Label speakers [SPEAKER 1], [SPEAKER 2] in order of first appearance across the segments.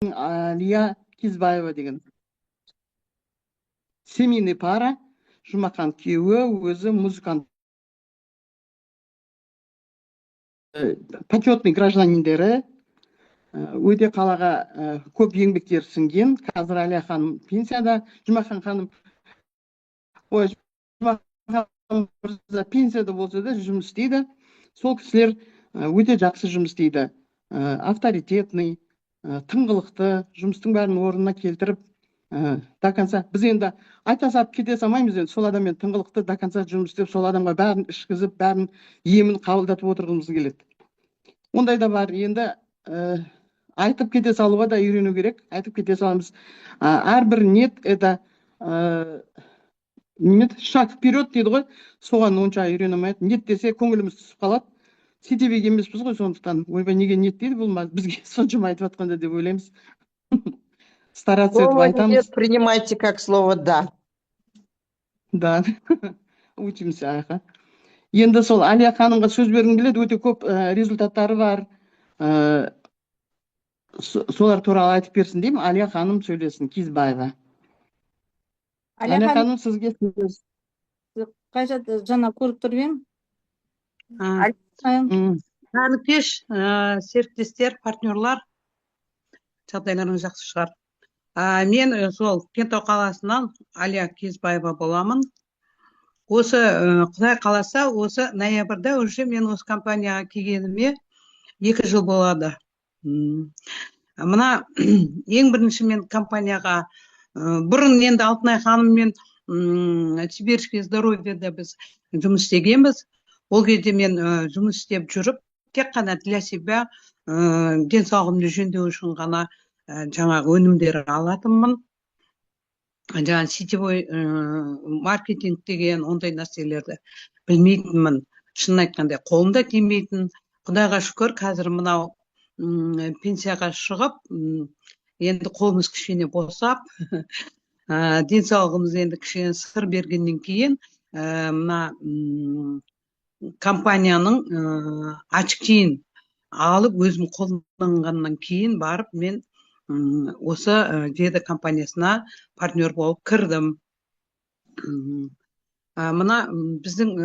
[SPEAKER 1] Алия Кизбаева деген семейный пара. Жұмақан күйеуі өзі музыкант, почетный гражданиндері, өте қалаға көп еңбектер сіңген. Қазір Алия ханым пенсияда, Жұмақан ханым пенсияда болса да жұмыс істейді. Сол кісілер өте жақсы жұмыс істейді. Авторитетный, тыңғылықты, жұмыстың бәрін орнына келтіріп, до конца. Біз енді айта салып кете салмаймыз, енді сол адаммен тыңғылықты до конца жұмыс істеп, сол адамға бәрін ішкізіп, бәрін емін қабылдатып отырғымыз келеді. Ондай да бар. Енді айтып кете салуға да үйрену керек. Айтып кете саламыз. Әрбір нет это шаг вперед дейді ғой. Соған онша үйрене алмайды. Нет десе көңіліміз түсіп қалады. Сетебек емеспіз ғой, сондықтан ойбай неге нет дейді бұл, бізге соншама айтып жатқанда деп ойлаймыз. Стараться етіп
[SPEAKER 2] Слово
[SPEAKER 1] айтамыз.
[SPEAKER 2] «нет» принимайте как слово «да».
[SPEAKER 1] Да, учимся. Енді сол Алия ханымға сөз бергім келеді. Өте көп результаттары бар. Солар туралы айтып берсін деймін. Алия ханым сөйлесін, Кизбаева. Алия ханым, сізге сөз.
[SPEAKER 3] Қай жерде жаңа көріп тұрмын.
[SPEAKER 4] Кеш, серіктестер, партнерлар, жағдайларыңыз жақсы шығар. Мен сол Кентау қаласынан Алия Кизбаева боламын. Осы Құдай қаласа, осы ноябрьда уже мен осы компанияға келгеніме 2 жыл болады. Мына ең бірінші мен компанияға бұрын енді Алтынай ханыммен Сибирский здоровьеда біз жұмыс істегенбіз. Ол кезде мен жұмыс істеп жүріп, тек қана для себя денсаулығымды жөндеу үшін ғана жаңағы өнімдер алатынмын. Жаңа сетевой маркетинг деген ондай нәрселерді білмейтінмін. Шынын айтқанда қолымда тимейтін. Құдайға шүкір, қазір мынау пенсияға шығып, енді қолымыз кішкене босап, денсаулығымыз енді кішкене сыр бергеннен кейін, мына компанияның очкиін алып өзім қолданғаннан кейін барып мен осы Веда компаниясына партнер болып кірдім. Мына біздің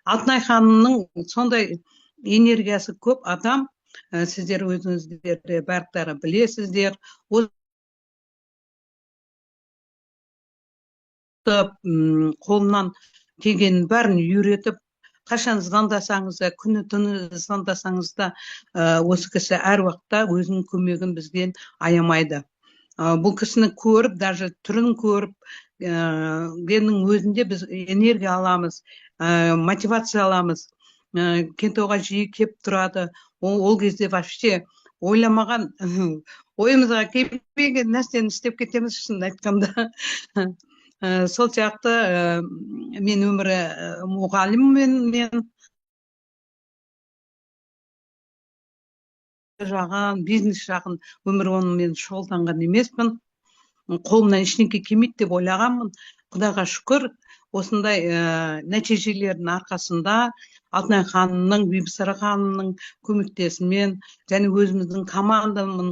[SPEAKER 4] Алтынай ханымның сондай энергиясы көп адам, сіздер өзіңіздер барлықтары білесіздер. Қолынан келгенін бәрін үйретіп, қашан звондасаңыз да, күні түні звондасаңыз да, осы кісі әр уақытта өзінің көмегін бізден аямайды. Бұл кісіні көріп, даже түрін көріп, геннің өзінде біз энергия аламыз, мотивация аламыз. Кентауға жиі кеп тұрады. Ол кезде вообще ойламаған, ойымызға келмеген нәрсені істеп кетеміз, шынын айтқанда. Сол жақты мен өмірі мұғаліммін, мен жағын, бизнес жағын өмір онымен шұғылданған емеспін. Қолымнан ештеңе келмейді деп ойлағанмын. Құдайға шүкір, осындай нәтижелердің арқасында Алтынай ханымның, Бибісара ханымның көмектесімен, және өзіміздің командамның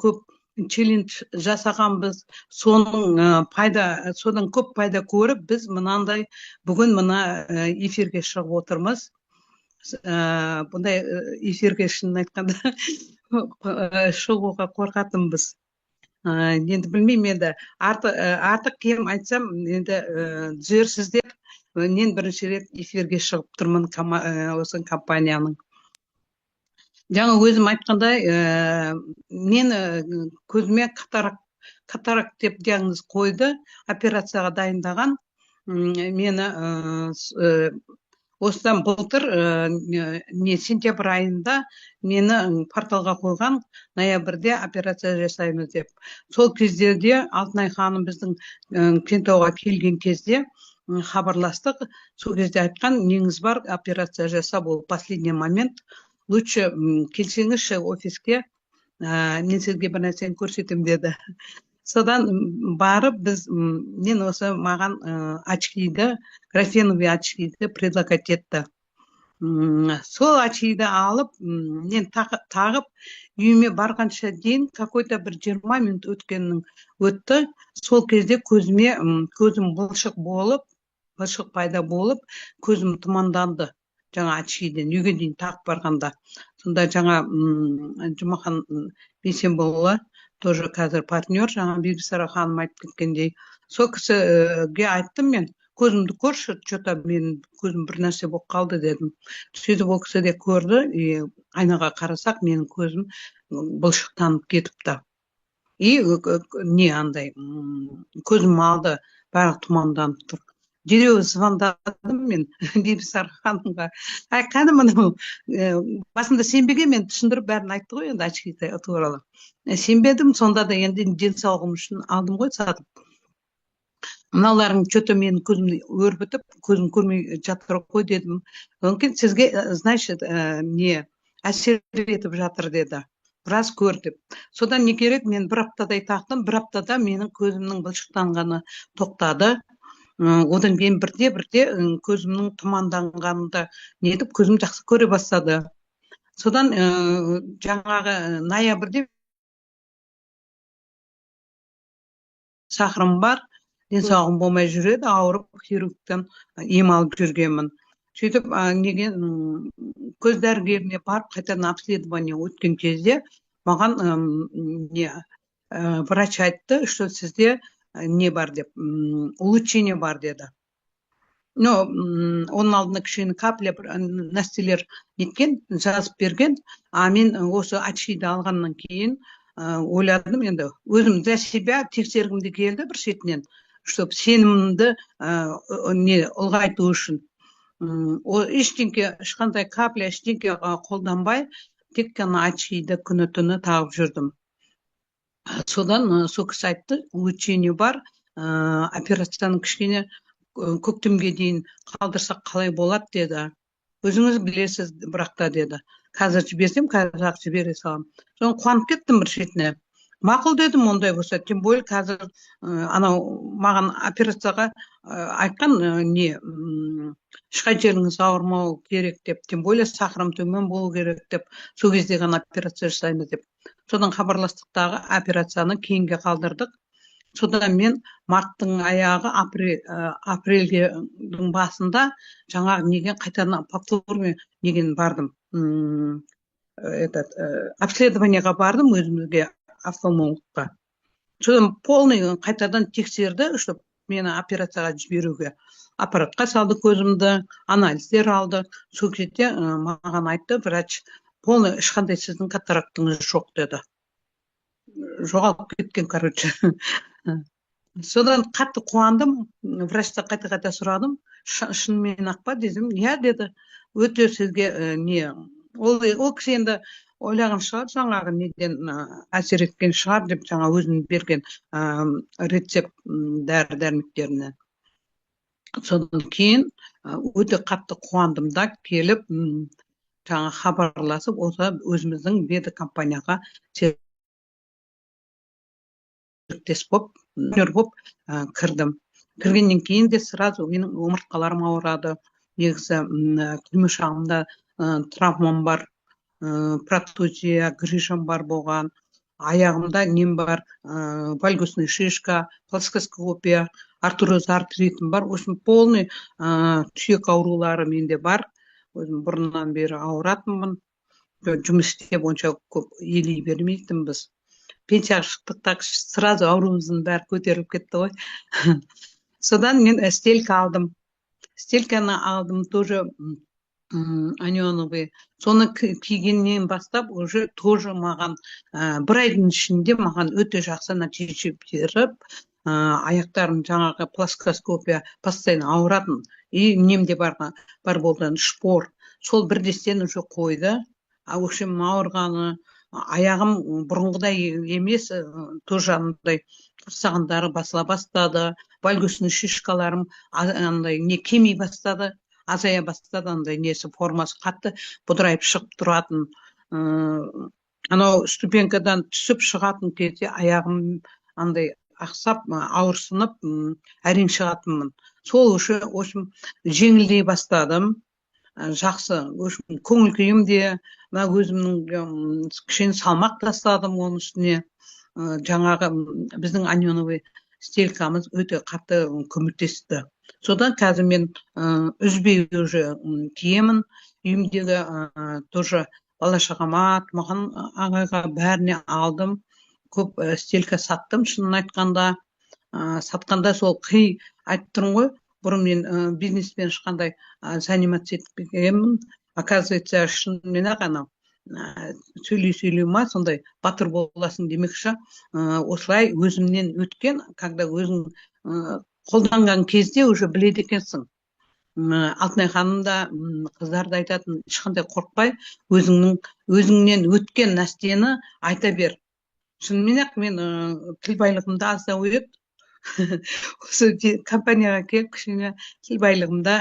[SPEAKER 4] көп челлендж жасағанбыз. Содан көп пайда көріп, біз мынандай бүгін мына эфирге шығып отырмыз. Бұндай эфирге шынын айтқанда шығуға қорқатынбыз. Енді білмеймін, енді артық кем айтсам, енді жіберсіздер. Мен бірінші рет эфирге шығып тұрмын осы компанияның. Жаңа өзім айтқандай, мен көзіме катаракт деп диагноз қойды, операцияға дайындаған. Мені осыдан былтыр сентябрь айында мені порталға қойған, ноябрьде операция жасаймыз деп. Сол кездерде Алтынай ханым біздің Кентауға келген кезде хабарластық. Сол кезде айтқан, неңіз бар, операция жасап, ол последний момент. Лучше келсеңізші офиске, мен сізге бір нәрсені көрсетем деді. Содан барып мен осы маған очкиді, графеновый очкиді предлагать етті. сол ачиді алып мен тағып үйіме барғанша дейін какой-то бір 20 минут өтті. Сол кезде көзім бұлшық пайда болып, көзім тұманданды. Жаңа ачиден үйге дейін тағып барғанда. Сонда жаңа Жұмахан Бейсенболұлы тоже қазір партнер, жаңа Бибісара ханым айтып кеткендей. Сол кісіге айттым мен, көзімді көрші, что-то менің көзім бір нәрсе болып қалды дедім. Сөйтіп ол кісі де көрді, айнаға қарасақ, менің көзім бұлшықтанып кетіпті. И не андай, көзім алды, барлық тұманданып тұр. Дереу звондадым мен Бибісара ханымға. Қане мынау, басында сенбеге мен түсіндіріп бәрін айтты ғой, енді ачиді туралы. Сенбедім, сонда да енді денсаулығым үшін алдым ғой сатып. Мыналарың что-то менің көзімді өрбітіп, көзім көрмей жатыр ғой дедім. Мүмкін сізге, значит, не әсер етіп жатыр деді. Біраз көр деп. Содан не керек, мен бір аптадай тақтым, бір аптада менің көзімнің бұлшықтанғаны тоқтады. Одан кейін бірте көзімнің тұманданғанында нетіп, көзім жақсы көре бастады. Содан жаңағы ноябрьде сахарым бар, денсаулығым болмай жүреді, ауырып хирургтан ем алып жүргенмін. Сөйтіп көз дәрігеріне барып қайтадан обследование өткен кезде маған врач айтты, что сізде не бар деп, улучшение бар деді. Но оның алдында кішкене капля нәрселер неткен, жазып берген, а мен осы ачиді алғаннан кейін ойладым, енді өзім для себя тексергімде келді бір шетінен, чтобы сенімімді ұлғайту үшін. Ешқандай капля, ештеңке қолданбай, тек қана ачиді күні-түні тағып жүрдім. Содан сол кісі айтты, улучшение бар, операцияны кішкене көктемге дейін қалдырсақ қалай болады деді. Өзіңіз білесіз, бірақта деді. Қазір жіберсем, қазір жібере салам. Содан қуанып кеттім бір шетіне. Мақұл дедім, ондай болса, тем более қазір маған операцияға айтқан ешқай жеріңіз ауырмау керек деп, тем более сахарым төмен болу керек деп, сол кезде ғана операция жасаймыз деп. Содан хабарластықтағы операцияны кейінге қалдырдық. Содан мен марттың аяғы, апрельдің басында жаңағы неген қайтадан повторный неген бардым. Обследованияға бардым өзімізге, офтальмологқа. Содан полный қайтадан тексерді, чтобы мені операцияға жіберуге. Аппаратқа салды көзімді, анализдер алды. Сол кезде маған айтты врач, полный ешқандай сіздің катарактыңыз жоқ деді. Жоғалып кеткен, короче. Содан қатты қуандым, врачта қайта сұрадым, шынымен ақ па дедім, иә деді, өте сізге ол кісі енді ойлаған шығар, жаңағы неден әсер еткен шығар деп, жаңа өзінің берген рецепт дәрі-дәрмектерінен. Содан кейін өте қатты қуандым да келіп, жаңа хабарласып, осы өзіміздің беді компанияға серіктес болып кірдім. Кіргеннен кейін де сразу менің омыртқаларым ауырады. Негізі күлме шағымда травмам бар, протузия, грыжам бар болған. Аяғымда нем бар, вальгусный шишка, плоскоскопия, артроз артритім бар. Осым полный сүйек аурулары менде бар. Өзім бұрыннан бері ауыратынмын. Жұмыс істеп онша көп елей бермейтін біз. Пенсияға шықтық, так сразу ауруымыздың бәрі көтеріліп кетті ғой. Содан мен стелька алдым. Стельканы алдым тоже анионовый. Соны кигеннен бастап уже тоже маған бір айдың ішінде маған өте жақсы нәтиже беріп, аяқтарым жаңағы плоскоскопия постоянно ауыратын. И немде бар болған шпор. Сол бірдестен уже қойды. В общем, ауырғаны аяғым бұрынғыдай емес, тоже андай құрсағандары басыла бастады, вальгусный шишкаларым андай не кемей бастады, азая бастады, андай несі формасы қатты бұдырайып шығып тұратын. Анау ступенькадан түсіп шығатын кезде аяғым андай ақсап, ауырсынып, әрең шығатынмын. Сол үшін жеңілдей бастадым. жақсы көңіл күйім де мына өзімнің кішкене салмақ тастадым оның үстіне. Жаңағы біздің анионовый стелькамыз өте қатты көмектесті. Содан қазір мен үзбей уже киемін. Үйімдегі тоже бала шағама, маған ағайға бәріне алдым. Көп стелька саттым, шынын айтқанда. Сатқанда сол айтып тұрмын ғой, бұрын мен бизнеспен ешқандай заниматься етпегенмін. Оказывается, шынымен ақ анау сөйлей ма сондай батыр боласың демекші. Осылай өзімнен өткен, когда өзің қолданған кезде уже біледі екенсің. Алтынай ханым да қыздар да айтатын, ешқандай қорықпай өзіңнен өткен нәрсені айта бер. Шынымен ақ мен тіл байлығымда аздау еді. Осы компанияға келіп кішкене тіл байлығымда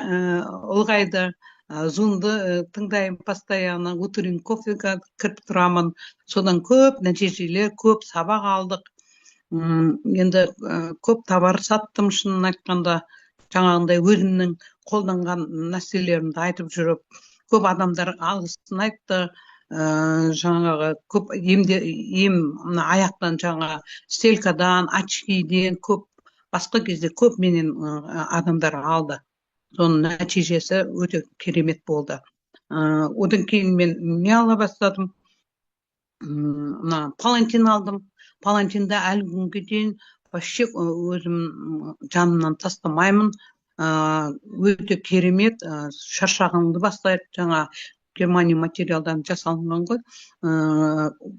[SPEAKER 4] ұлғайды. Зумды тыңдаймын постоянно, утренний кофеге кіріп тұрамын. Содан көп нәтижелер, көп сабақ алдық. Енді көп товар саттым, шынын айтқанда. Жаңағындай өзімнің қолданған нәрселерімді айтып жүріп, көп адамдар алғысын айтты. Жаңағы көп аяқтан жаңа стелькадан, очкиден көп, басқа кезде көп менен адамдар алды. Соның нәтижесі өте керемет болды. Одан кейін мен не ала бастадым? Палантин алдым. Палантинда әлі күнге дейін вообще өзім жанымнан тастамаймын. Өте керемет, шаршағанды бастайды. Жаңа Германия материалдан жасалынған ғой.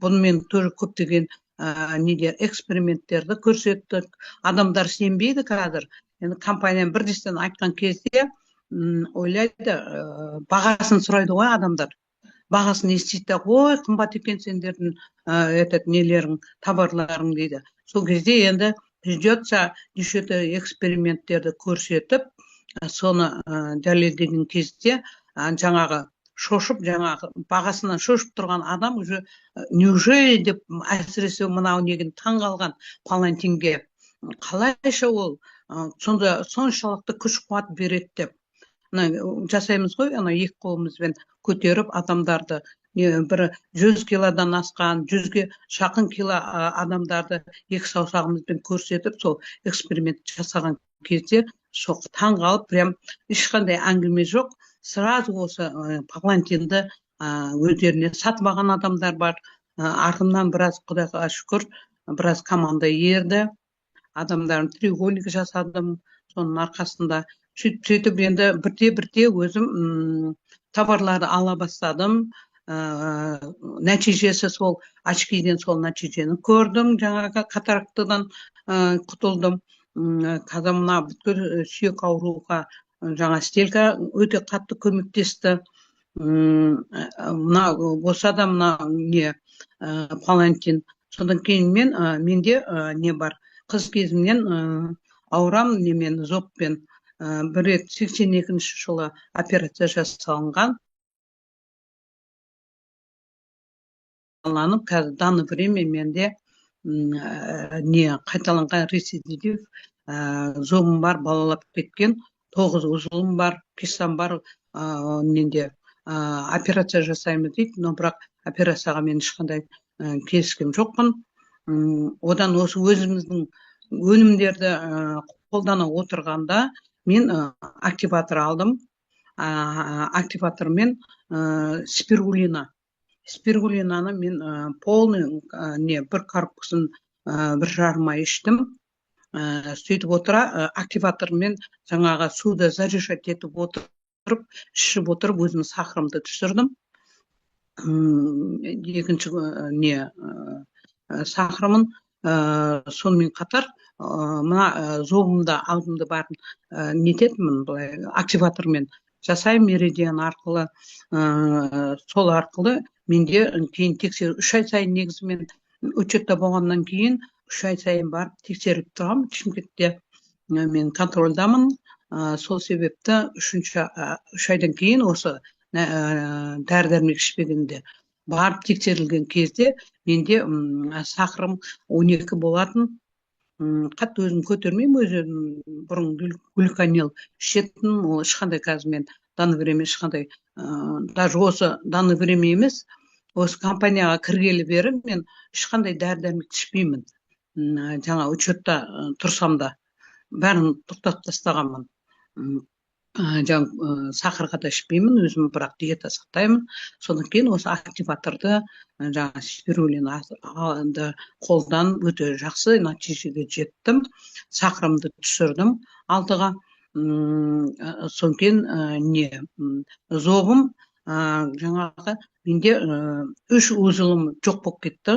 [SPEAKER 4] Бұнымен тоже көптеген эксперименттерді көрсеттік. Адамдар сенбейді қазір. Енді компанияның бірдестен айтқан кезде ойлайды, бағасын сұрайды ғой адамдар. Бағасын естиді, ой, қымбат екен сендердің нелерің, товарларың дейді. Сол кезде енді придется неше эксперименттерді көрсетіп, соны дәлелдеген кезде жаңағы шошып, жаңағы бағасынан шошып тұрған адам уже неужели деп әсіресе мынау неген таң қалған палантинге. Қалайша ол сонда соншалықты күш қуат береді деп. Жасаймыз ғой, екі қолымызбен көтеріп адамдарды, бір 100 килодан асқан, 100-ге жақын кило адамдарды екі саусағымызбен көрсетіп, сол эксперимент жасаған кезде соқ таң қалып, прям ешқандай әңгіме жоқ. Сразу осы палантинді өздеріне сатып алған адамдар бар. Артымнан біраз, құдайға шүкір, біраз команда ерді. Адамдардың треугольник жасадым, соның арқасында. Сөйтіп енді бірте өзім товарларды ала бастадым. Нәтижесі сол очкиден сол нәтижені көрдім. Жаңағы катарактыдан құтылдым. Қазір мына бүткіл сүйек ауруға жаңа стелька өте қатты көмектесті. Мына болса да мына палантин. Содан кейін менде не бар? Қыз кезімнен аурам немен зобпен. Бір рет 82-ші жылы операция жасалынған. Қазір данный время менде қайталанған рецидив зобым бар, балалап кеткен. 9 ұзылым бар, кистам бар, менде операция жасаймыз дейді, но бірақ операцияға мен ешқандай келіскен жоқпын. Одан осы өзіміздің өнімдерді қолдана отырғанда мен активатор алдым. Активатормен спирулина. Спирулинаны мен полный бір корпусын 1,5 ай іштім. Сөйтіп отыра, активатормен жаңаға суды заряжать етіп отырып, ішіп отырып, өзім сахарымды түсірдім. Екінші сахарымын, сонымен қатар, мына зобымда алдымды барын нететімін, активатормен жасай меридиан арқылы, сол арқылы менде кейін тексеру 3 ай сайын негізімен учетта болғаннан кейін 3 ай сайын барып тексеріп тұрам. Шымкентте мен контрольдамын. Сол себепті 3 айдан кейін осы дәрі-дәрмек ішпегенде барып тексерілген кезде менде сахарым 12 болатын. Қатты өзім көтермеймін, өзім бұрын глюконил ішетін, ол ешқандай қазір мен данный время ешқандай даже осы данный время емес, осы компанияға кіргелі бері мен ешқандай дәрі-дәрмек ішпеймін. Жаңа учетта тұрсам да бәрін тоқтатып тастағанмын. Сахарға да ішпеймін, өзім бірақ диета сақтаймын. Содан кейін осы активаторды жаңа спирулинаны қолдан өте жақсы нәтижеге жеттім. Сахарымды түсірдім алтыға. Содан кейін зоғым жаңағы менде 3 узылым жоқ болып кетті.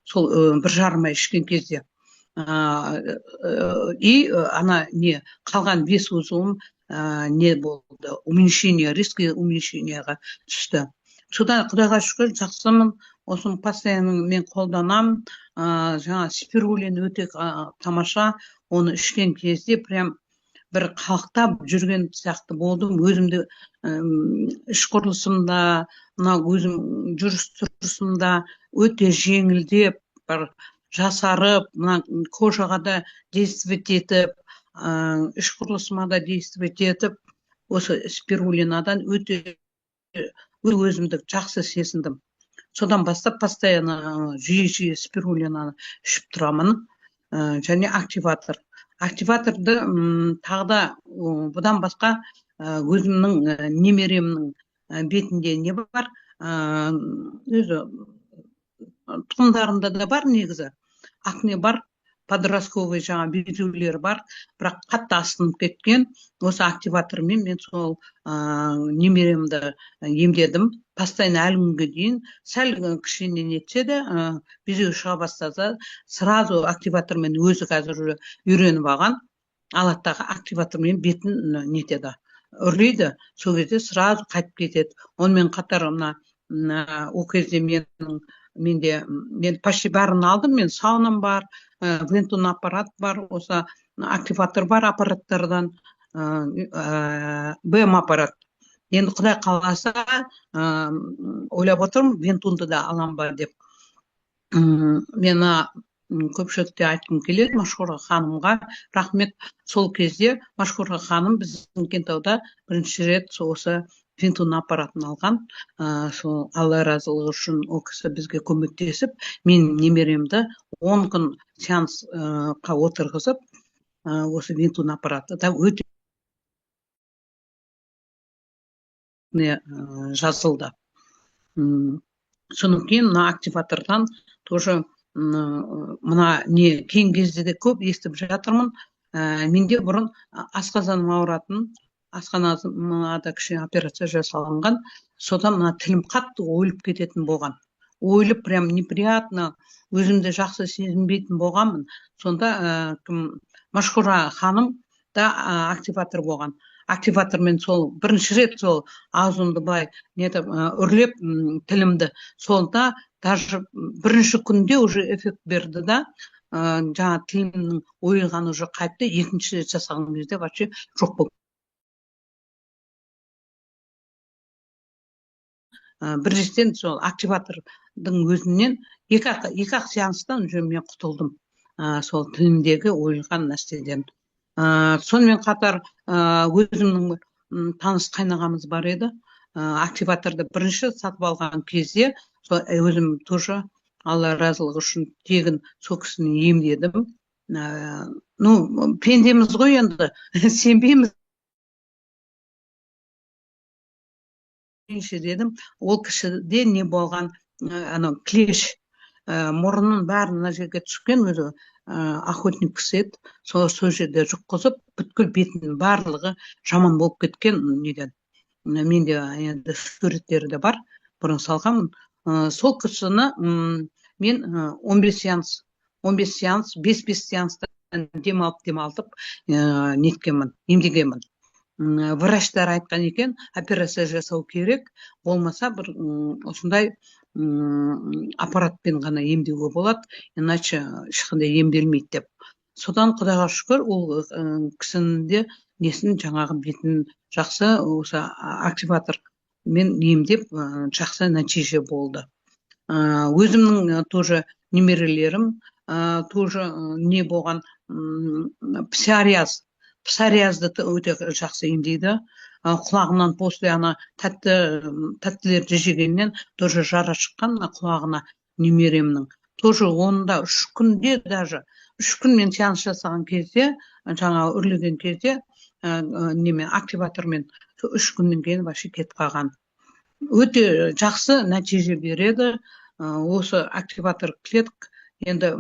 [SPEAKER 4] Сол 1,5 ай ішкен кезде. И қалған 5 узылым не болды, риски уменьшенияға түсті. Содан Құдайға шүкір жақсымын, осыны постоянно мен қолданамын. Жаңа спирулин өте тамаша, оны ішкен кезде прям бір қалықтап жүрген сияқты болдым. Өзімді іш құрылысымда, өзім жүріс тұрысымда өте жеңілдеп, бір жасарып, кожаға да действовать етіп, іш құрылысыма да действовать етіп, осы спирулинадан өте өзімді жақсы сезіндім. Содан бастап постоянно жиі спирулинаны ішіп тұрамын. Және активатор. Активаторды тағда бұдан басқа өзімнің немеремнің бетінде не бар? Өзі тұқымдарында да бар негізі. Акне бар, подростковый жаңа безулер бар, бірақ қатты асқынып кеткен. Осы активатормен мен сол немеремді емдедім. Постоянно әлі күнге дейін сәл кішкене нетсе де, безеу шыға бастаса, сразу активатормен өзі қазір үйреніп алған. Алаттағы активатормен бетін нетеді, үрлейді. Сол кезде сразу қайтып кетеді. Онымен қатар ол кезде мен почти бәрін алдым. Мен саунам бар, вентун аппарат бар, осы активатор бар аппараттардан, БМ аппарат. Енді Құдай қаласа ойлап отырмын, вентунды да алам ба деп. Мен көпшілікте айтқым келеді Машхура ханымға рахмет. Сол кезде Машхура ханым біздің Кентауда бірінші рет осы вентун аппаратын алған. Сол Алла разылығы үшін ол кісі бізге көмектесіп, мен немеремді 10 күн сеансқа отырғызып, осы вентун аппараты да өте жазылды. Содан кейін активатордан тоже кейін кезде де көп естіп жатырмын. Менде бұрын асқазаным ауыратын, асқазанымда кішкене операция жасалынған. Содан тілім қатты ойылып кететін болған. Ойылып прям неприятно, өзімді жақсы сезінбейтін болғанмын. Сонда Машхура ханым да активатор болған. Активатормен сол бірінші рет сол аузымды былай үрлеп тілімді. Сонда даже бірінші күнде уже эффект берді да, жаңа тілімнің ойылғаны уже қайтты. Екінші рет жасаған кезде вообще жоқ болды. Біріншіден сол активатордың өзінен екі-ақ сеанстан уже мен құтылдым. Сол тілімдегі ойылған нәрседен. Сонымен қатар өзімнің таныс қайнағамыз бар еді. Активаторды бірінші сатып алған кезде өзім тоже Алла разылығы үшін тегін сол кісіні емдедім. Пендеміз ғой енді, сенбейміз. Дедім, ол кісіде не болған, клеш, мұрынның бәрін мына жерге түскен, өзі охотник кісі еді. Сол жерде жұққызып, бүткіл бетінің барлығы жаман болып кеткен неден. Менде енді суреттері де бар, бұрын салғанмын. Сол кісіні мен 15 сеанс, 5 сеанстан демалтып неткенмін, емдегенмін. Врачтар айтқан екен, операция жасау керек, болмаса бір осындай аппаратпен ғана емдеуге болады, иначе ешқандай емделмейді деп. Содан Құдайға шүкір, ол кісінде несін жаңағы бетін жақсы, осы активатормен емдеп жақсы нәтиже болды. Өзімнің тоже немерелерім тоже не болған, псориазды өте жақсы емдейді. құлағынан после ана тәттілерді жегеннен тоже жара шыққан құлағына немеремнің. Тоже онда 3 күнде даже 3 күн мен сеанс жасаған кезде, жаңа үрлеген кезде немен активатормен 3 күннен кейін вообще кетіп қалған. Өте жақсы нәтиже береді. Осы активатор клеток енді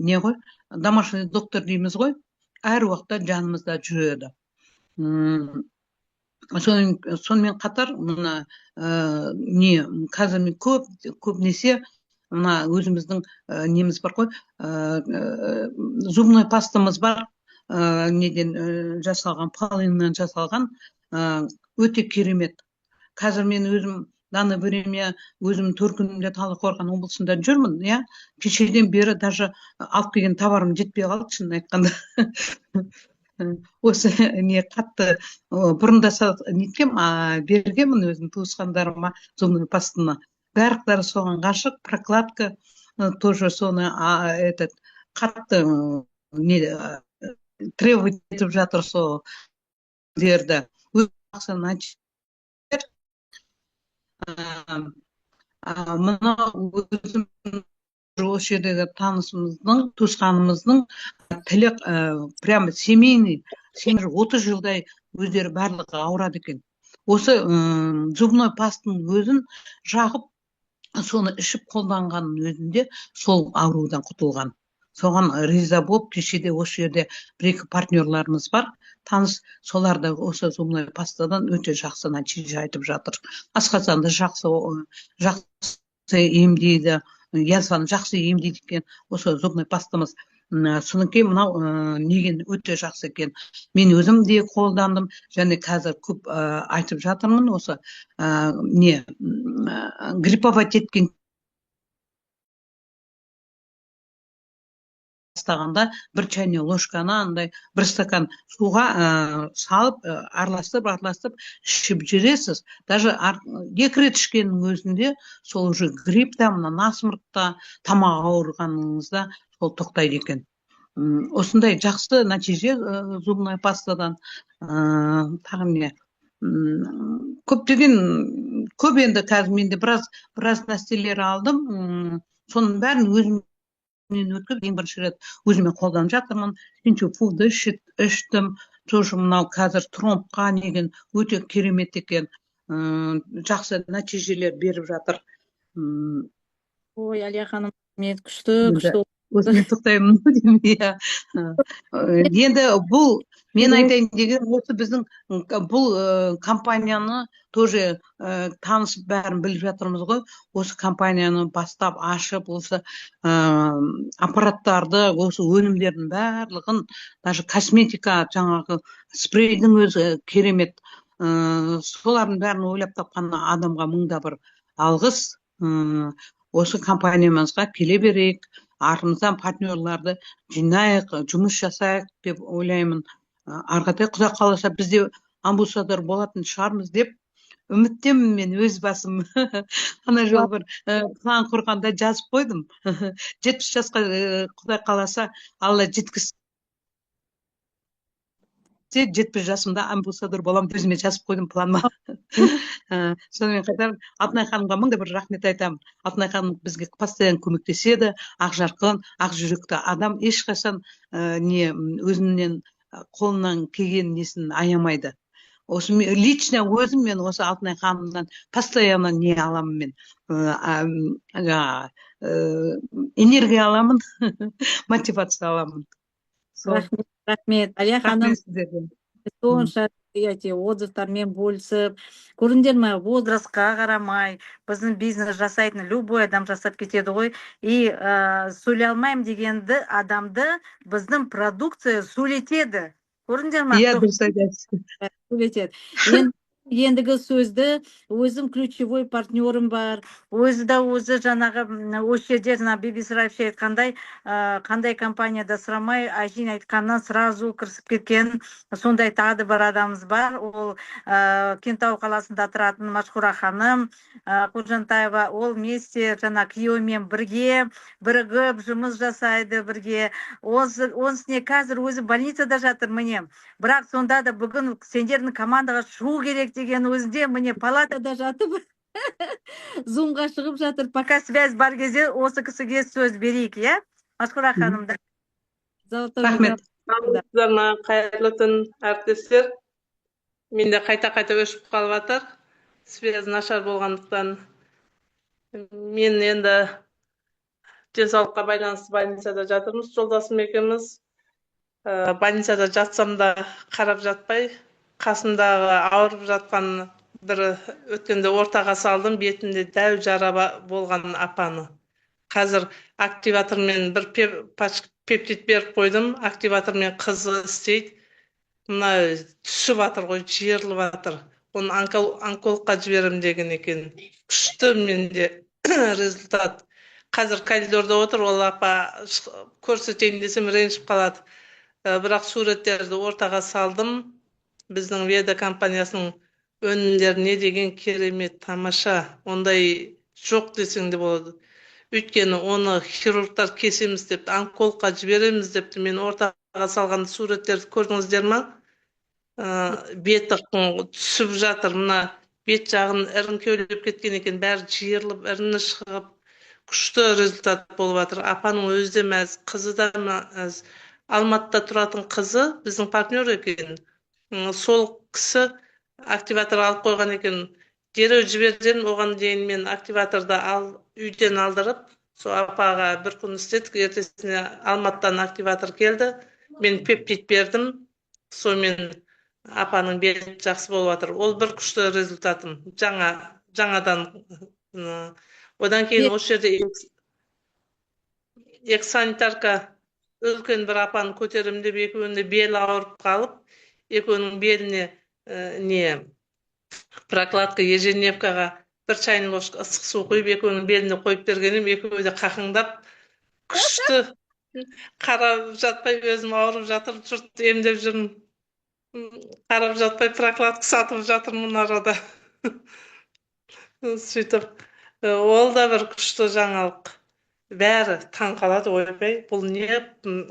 [SPEAKER 4] не ғой, домашний доктор дейміз ғой, әр уақытта жанымызда жүреді. Сонымен қатар мына қазір мен көбінесе мына өзіміздің неміз бар ғой, зубной пастамыз бар, неден жасалған, полыннан жасалған, өте керемет. Қазір мен өзім данное время өзім Төркінімде Талдықорған облысында жүрмін, иә. Кешеден бері даже алып келген товарым жетпей қалды, шынын айтқанда. Осы не қатты бұрында неткем, бергенмін өзім туысқандарыма зубной пастаны. Барлықтары соған ғашық, прокладка тоже соны қатты требовать етіп жатыр сол жерді. Мына өзім осы жердегі танысымыздың, туысқанымыздың тілі прямо семейный, 30 жылдай өздері барлығы ауырады екен. Осы зубной пастың өзін жағып, соны ішіп қолданғанның өзінде сол аурудан құтылған. Соған риза болып, кешеде осы жерде 1-2 партнерларымыз бар, таныс, соларды осы зубной пастадан өте жақсы нәтиже айтып жатыр. Асқазанды жақсы емдейді, язваны жақсы емдейді екен осы зубной пастамыз. Соныңке мынау неген өте жақсы екен. Мен өзім де қолдандым, және қазір көп айтып жатырмын осы грипповать еткен бастағанда 1 чайный ложканы андай 1 стакан суға салып, араластырып ішіп жүресіз. Даже 2 рет ішкеннің өзінде сол уже гриппта, насмұртта, тамақ ауырғаныңызда сол тоқтайды екен. Осындай жақсы нәтиже зубной пастадан. Тағы не? Көп енді қазір менде біраз нәрселер алдым. Соның бәрін өзім өткіп, ең бірінші рет өзіме қолданып жатырмын. Синчофуды іштім. Тоже мынау қазір тромбқа неген өте керемет екен. Жақсы нәтижелер беріп жатыр.
[SPEAKER 3] Ой, Әлия ханым, мен күшті.
[SPEAKER 4] Өзіме тоқтаймын. Енді бұл, мен айтайын деген, осы біздің бұл компанияны тоже танысып бәрін біліп жатырмыз ғой. Осы компанияны бастап ашып, осы аппараттарды, осы өнімдердің барлығын, даже косметика, жаңағы спрейдің өзі керемет. Солардың бәрін ойлап тапқан адамға мыңда бір алғыс. Осы компаниямызға келе берейік, артымыздан партнерларды жинайық, жұмыс жасайық деп ойлаймын. Арғатай Құда қаласа бізде амбассадор болатын шығармыз деп үміттемін мен өз басым. Ана жол бір план құрғанда жазып қойдым. 70 жасқа Құда қаласа Алла жеткізсе, 70 жасымда амбассадор боламын, өзіме жазып қойдым планыма. Сонымен қатар Алтынай ханымға мыңда бір рахмет айтамын. Алтынай ханым бізге постоянно көмектеседі, ақ жарқын, ақ жүректі адам, ешқашан өзінен қолынан келген несін аямайды. Осы лично өзім мен осы Алтынай ханымнан постоянно не аламын мен, энергия аламын, мотивация аламын.
[SPEAKER 3] Рахмет. Әлия ханым, сонша отзывтармен бөлісіп, көрдіңдер ме, возрастқа қарамай, біздің бизнес жасайтын любой адам жасап кетеді ғой. И сөйлей алмаймын дегенді адамды біздің продукция сөйлетеді. Көрдіңдер ме?
[SPEAKER 4] Иә, дұрыс айтасыз.
[SPEAKER 3] Сөйлетеді. Ендігі сөзді өзім ключевой партнерім бар. Өзі жаңағы осы жерде BBC Райфше айтқандай, қандай компанияда сұрамай, Айжин айтқаннан сразу кірісіп кеткен сондай тағы бар адамымыз бар. Ол Кентау қаласында тұратын Машхура ханым Қожантаева. Ол месте жаңа күйеуімен бірігіп жұмыс жасайды бірге. Онысіне қазір өзі больницада жатыр міне. Бірақ сонда да бүгін сендердің командаға шығу керек деген өзінде міне палатада жатып зумға шығып жатыр. Пока связь бар кезде осы кісіге сөз берейік, иә? Машхура ханым да. Золотой
[SPEAKER 4] Рахмет.
[SPEAKER 3] микрофон.
[SPEAKER 5] Сіздерге қайырлы түн, әріптестер. Менде қайта өшіп қалып жатыр. Связь нашар болғандықтан. Мен енді денсаулыққа байланысты больницада жатырмыз, жолдасым екеуміз. Больницада жатсам да қарап жатпай, қасымдағы ауырып жатқан бір өткенде ортаға салдым, бетінде дәу жара болған апаны. Қазір активатормен бір пептид беріп қойдым, активатормен қызы істейді. Мына түсіп жатыр ғой, жиырылып жатыр. Оны онкологқа жіберем деген екен. Күшті менде результат. Қазір коридорда отыр, ол апа көрсетейін десем ренжіп қалады. Бірақ суреттерді ортаға салдым. Біздің Веда компаниясының өнімдері не деген керемет, тамаша. Ондай жоқ десең де болады. Өйткені оны хирургтар кесеміз депті, онкологқа жібереміз депті. Мен ортаға салған суреттерді көрдіңіздер ма? Беті түсіп жатыр, мына бет жағын іріңкеулеп кеткен екен, бәрі жиырылып, іріні шығып, күшті результат болып жатыр. Апаның өзі де мәз, қызы да мәз. Алматыда тұратын қызы біздің партнер екен. Сол кісі активатор алып қойған екен. Дереу жібердім, оған дейін мен активаторды үйден алдырып, сол апаға бір күн істедік, ертесіне Алматыдан активатор келді. Мен пептид бердім, сонымен апаның беті жақсы болып жатыр. Ол бір күшті результатым. Жаңадан. Одан кейін осы жерде екі санитарка үлкен бір апаны көтерім деп, екеуінде белі ауырып қалып, екеуінің беліне прокладка ежедневкаға бір чайный ложка ыстық су құйып, екеуінің беліне қойып бергенім, екеуі де қақыңдап, күшті қарап жатпай, өзім ауырып жатыр, жұрт емдеп жүрмін. Қарап жатпай прокладка сатып жатырмын арада. Сөйтіп, ол да бір күшті жаңалық. Бәрі таң қалады, ойбай, бұл не,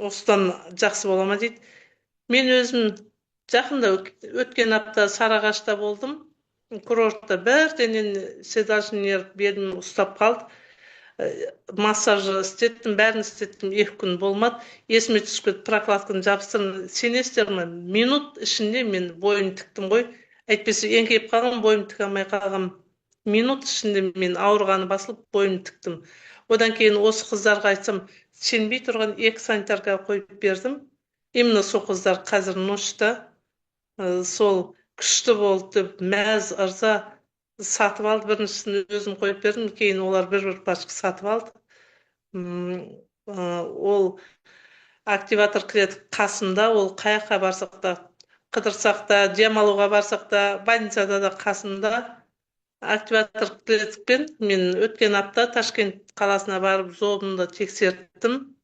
[SPEAKER 5] осыдан жақсы бола ма дейді. Мен өзім жақында өткен апта Сарыағашта болдым. Курортта бірденен седалищный нерв белім ұстап қалды. Массажы істеттім, бәрін істеттім, 2 күн болмады. Есіме түсіп кетті, прокладканы жабыстырдым. Сенесіздер ме? Минут ішінде мен бойым тіктім ғой. Әйтпесе еңкейіп қалғам, бойым тіке алмай қалғам. Минут ішінде мен ауырғаны басылып, бойым тіктім. Одан кейін осы қыздарға айтсам, сенбей тұрған 2 санитарка қойып бердім. Именно сол қыздар қазір ношта, сол күшті болды деп, мәз, ырза сатып алды. Біріншісін өзім қойып бердім, кейін олар бір пачка сатып алды. Ол активатор кіреді қасында, ол қаяққа барсақ та, қыдырсақ та, демалуға барсақ та, больницада да қасында. Активатор кіреттікпен мен өткен апта Ташкент қаласына барып зобымды тексерттім.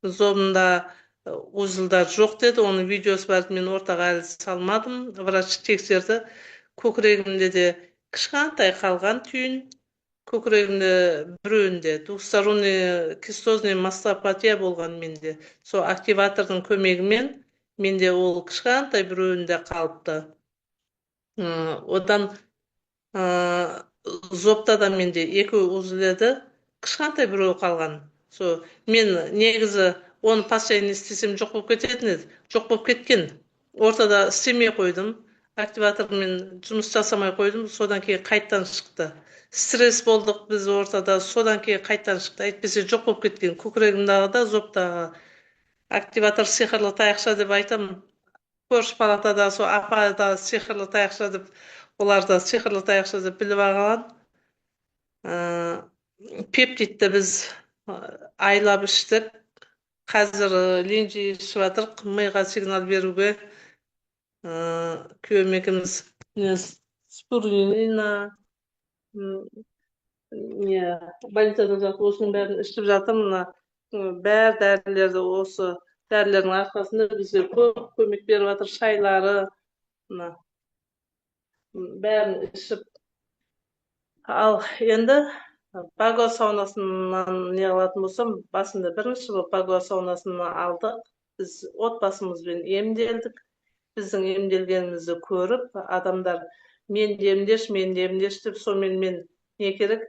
[SPEAKER 5] Зобымда узылдар жоқ деді, оның видеосы бар, мен ортаға әлі салмадым. Врач тексерді. Көкірегімде де кішкентай қалған түйін, көкірегімде біреуінде двухсторонний кистозный мастопатия болған менде. Сол активатордың көмегімен менде ол кішкентай біреуінде қалыпты. Одан зопта да менде 2 үзіледі, кішкентай біреу қалған. Мен негізі оны постоянно істесем жоқ болып кететін еді. Жоқ болып кеткен. Ортада істемей қойдым. Активатормен жұмыс жасамай қойдым. Содан кейін қайттан шықты. Стресс болдық біз ортада. Содан кейін қайттан шықты. Әйтпесе жоқ болып кеткен. Көкірегімдағы да, зоптағы. Активатор сиқырлы таяқша деп айтам. Көрші палатада сол апа да сиқырлы таяқша деп, олар да сиқырлы таяқша деп біліп алған. Пептидті біз айлап іштік. Қазір ленжи ішіп жатыр, миға сигнал беруге. Күйеуім екеуміз спирулина, больницада жатып, осының бәрін ішіп жатырмын. Бәр дәрілерді, осы дәрілердің арқасында бізге көп көмек беріп жатыр, шайлары. Бәрін ішіп. Ал енді Багуа саунасынан не алатын болсам, басында бірінші болып Багуа саунасынан алдық. Біз отбасымызбен емделдік. Біздің емделгенімізді көріп, адамдар мен демдеш деп сонымен мен не керек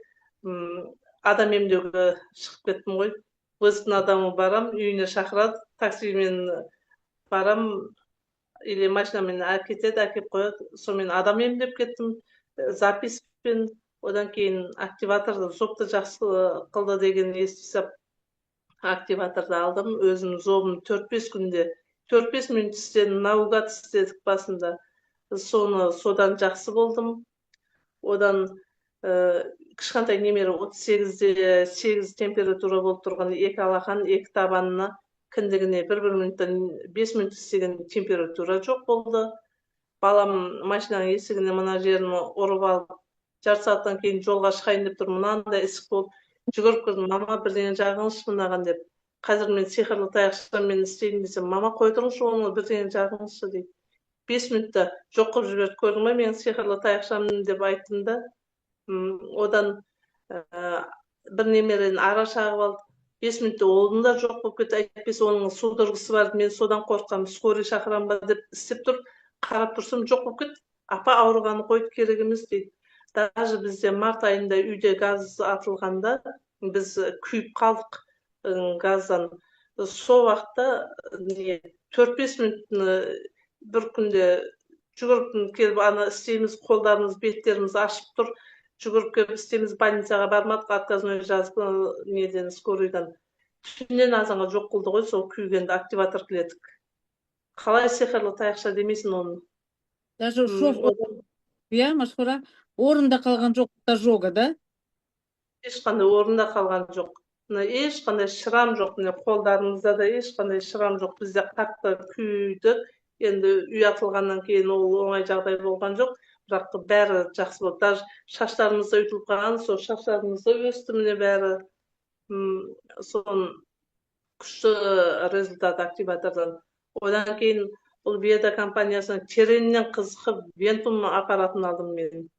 [SPEAKER 5] адам емдеуге шығып кеттім ғой. Вызовтың адамы барам, үйіне шақырады, таксимен барам или машинамен әкетеді, әкеп қояды. Сонымен адам емдеп кеттім, записпен. Одан кейін активаторды зобты жақсы қылды деген естісіп, активаторды алдым. Өзім зобым 4-5 күнде 4-5 минут істедім, наугад істедік басында. Содан жақсы болдым. Одан кішкентай немере 38-де 8 температура болып тұрған, 2 алақан, 2 табанына кіндігіне 1 минуттан 5 минут істеген температура жоқ болды. Балам машинаның есігіне мына жерін ұрып алып, жарты сағаттан кейін жолға шығайын деп тұр, мынандай ісік болып, жүгіріп кірдім, мама бірдеңе жағыңызшы мынаған деп. Қазір мен сиқырлы таяқшамен істеймін десем, мама қой тұрыңызшы, оны бірдеңе жағыңызшы дейді. 5 минутта жоқ қылып жіберді, көрдің бе, мен сиқырлы таяқшамын деп айттым да. Одан бір немерені ара шағып алды. 5 минутта оның да жоқ болып кетті. Әйтпесе оның судорогасы бар, мен содан қорқам, скорый шақырам ба деп істеп тұр. Қарап тұрсам жоқ болып кетті. Апа ауырғаны қойды, керек емес дейді. Даже бізде март айында үйде газ атылғанда біз күйіп қалдық газдан. Сол уақытта 4-5 минут бір күнде жүгіріп келіп ана істейміз, қолдарымыз, беттеріміз ашып тұр. Жүгіріп келіп істейміз, больницаға бармадық, отказной жазып неден, скорыйдан. Түннен азанға жоқ қылды ғой, сол күйгенді активатор кіледік. Қалай сиқырлы таяқша демейсің оны?
[SPEAKER 3] Даже шов, иә, Машхура, орында қалған жоқ, ожога, да?
[SPEAKER 5] Ешқандай орында қалған жоқ. Ешқандай шырам жоқ, қолдарымызда да ешқандай шырам жоқ. Бізде қатты күйдік. Енді үй атылғаннан кейін ол оңай жағдай болған жоқ. Бірақ бәрі жақсы болды. Даже шаштарымыз да үйтіліп қалған, сол шаштарымыз да өсті міне бәрі. Соның күшті результат активатордан. Одан кейін бұл Веда компаниясының тереңнен қызықып Вентум аппаратын алдым мен.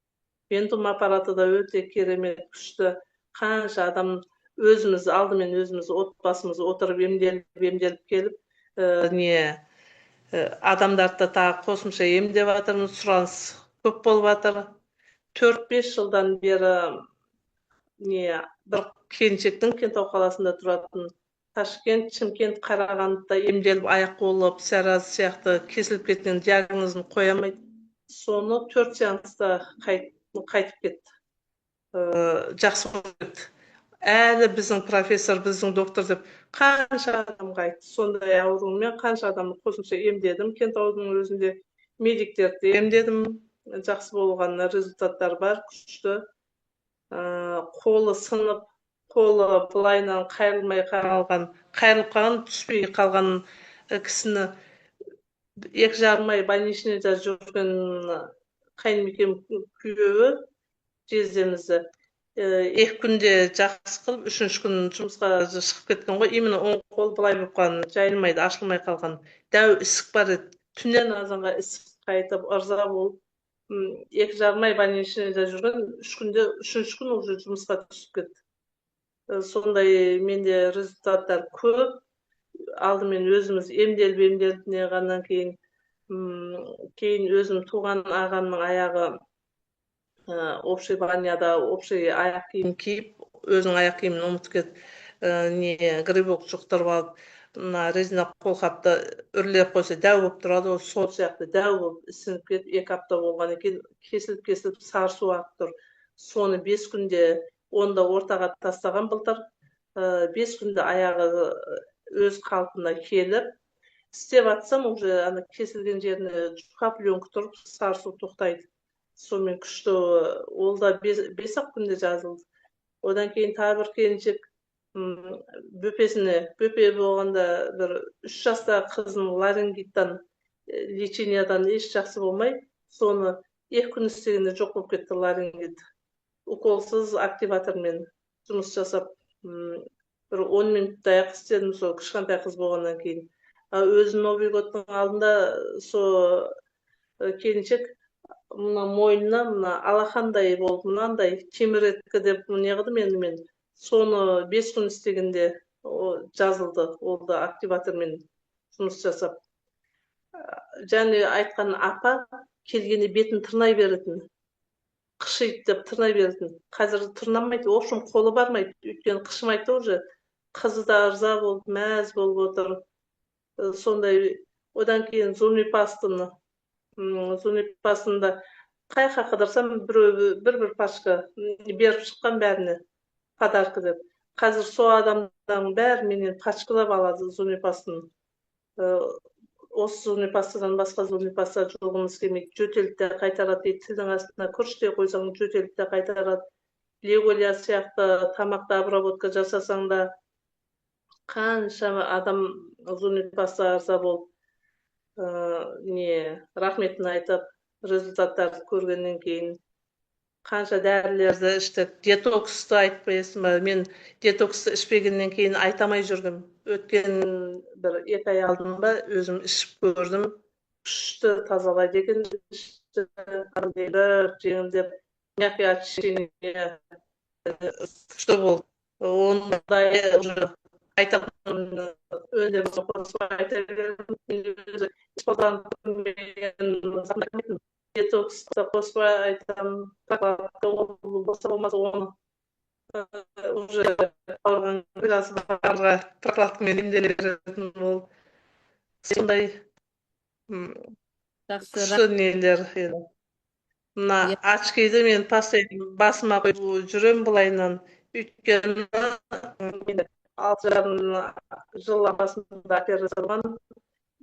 [SPEAKER 5] Вентум аппараты да өте керемет, күшті. Қанша адам өзіміз алдымен өзіміз отбасымыз отырып емделіп келіп, адамдарды тағы қосымша емдеп жатырмыз, сұраныс көп болып жатыр. 4-5 жылдан бері бір келіншектің Кентау қаласында тұратын, Ташкент, Шымкент, Қарағандыда емделіп аяқ қолы псориаз сияқты кесіліп кеткен диагнозын қоя алмайды. Соны 4 сеанста қайтып кетті. Жақсы көрді. Әлі біздің профессор, біздің доктор деп қанша адамға айтты. Сондай аурумен қанша адамды қосымша емдедім. Кентаудың өзінде медиктерді емдедім. Жақсы болған результаттар бар, күшті. Қолы сынып, қолы былайынан қайырылмай қалған, қайырылып қалған, түспей қалған кісіні 2,5 ай больничныйда жүрген қайынбикем күйеуі жездемізді 2 күнде жақсы қылып, 3-ші күн жұмысқа шығып кеткен ғой. Именно оң қол былай болып қалған, жайылмайды, ашылмай қалған. Дәу ісік бар еді. Түннен азанға ісік қайтып, ырза болып, 2,5 ай больничныйда жүрген, 3 күнде 3-ші күн уже жұмысқа түсіп кетті. Сондай менде результаттар көп. Алдымен өзіміз емделіп неғаннан кейін өзім туған ағамның аяғы общий баняда общий аяқ киім киіп, өзінің аяқ киімін ұмытып кетіп, грибок жұқтырып алып, резина қолқапты үрлеп қойса дәу болып тұрады, сол сияқты дәу болып ісініп кетіп, 2 апта болған екен, кесіліп сары су ағып тұр. Соны 5 күнде онда ортаға тастаған былтыр, 5 күнде аяғы өз қалпына келіп, істеп атсам, уже кесілген жеріне жұқа пленка тұрып, сары су тоқтайды. Сонымен күшті, ол да 5-ақ күнде жазылды. Одан кейін тағы бір келіншек бөпе болғанда бір 3 жаста қызын ларингиттан, лечениядан еш жақсы болмай, соны 2 күн істегенде жоқ болып кетті ларингит. Уколсыз активатормен жұмыс жасап, бір 10 минуттай істедім, сол кішкентай қыз болғаннан кейін. Өзім Новый годтың алдында сол келіншек мына мойнына мына алақандай болып, мынандай теміреткі деп не қылды мен. Соны 5 күн істегенде жазылды, ол да активатормен жұмыс жасап. Және айтқан апа келгенде бетін тырнай беретін. қышиды деп тырнай беретін. Қазір тырнамайды, в общем, қолы бармайды. Өйткені қышымайды уже. Қызы да ырза болып, мәз болып отыр. Сондай. Одан кейін зунипастыны. Зунипастында қай жаққа қыдырсам бір пачка беріп шыққан бәріне подарка деп. Қазір сол адамдардың бәрі менен пачкалап алады зунипастын. Осы зунипастадан басқа зунипаста жоғымыз келмейді. Жөтелді де қайтарады дейді. Тілдің астына күріш те қойсаң жөтелді де қайтарады. Леголия сияқты тамақты обработка жасасаң да қаншама адам зунипаста арза болып рахметін айтып, результаттарды көргеннен кейін қанша дәрілерді іштік. Детоксты айтпайсың ба? Мен детоксты ішпегеннен кейін айтамай жүрдім. Өткен бір 2 ай алдын ба өзім ішіп көрдім. Күшті тазалайды екен. Жеңілдеп, мягкое очищение күшті болды. Ондай уже айтамын, önde қосып айта беремін. Детокста қоспай айтамын. Болса болмаса оны уже алған градусқа прокладкамен емделетін ол. Сондай күшті нелер. Мына очкиді мен постоянно басыма қойып жүремін былайынан. Өйткені 6,5 жыл басында операция болған.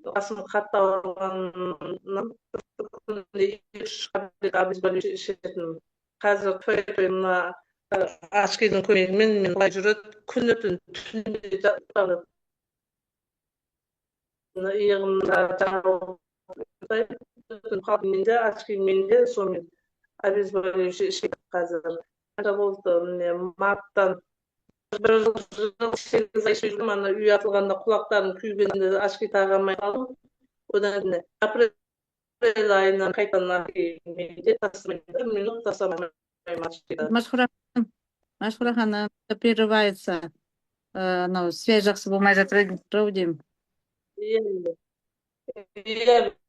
[SPEAKER 5] Басым қатты ауырғаннан күнде 2-3 капелька обезболивающий ішетінмін. Қазір мына очкидің көмегімен мен былай жүреді, күні түн түнде жатады. Иығымда жаңағы де очкимен де сонымен обезболивающий ішеді қазір. Қанша болды, марттан 1 жыл 8 ай ішіп жүрдім. Ана үй атылғанда құлақтарым күйгенде очки таға алмай қалдым. Одан кейін апрель айынан қайтадан очкименде тастамайды. 1 минут тастамаймын очкиді.
[SPEAKER 3] Машхура ханым, прерывается. Связь жақсы болмай жатыр деймін.
[SPEAKER 5] Иә,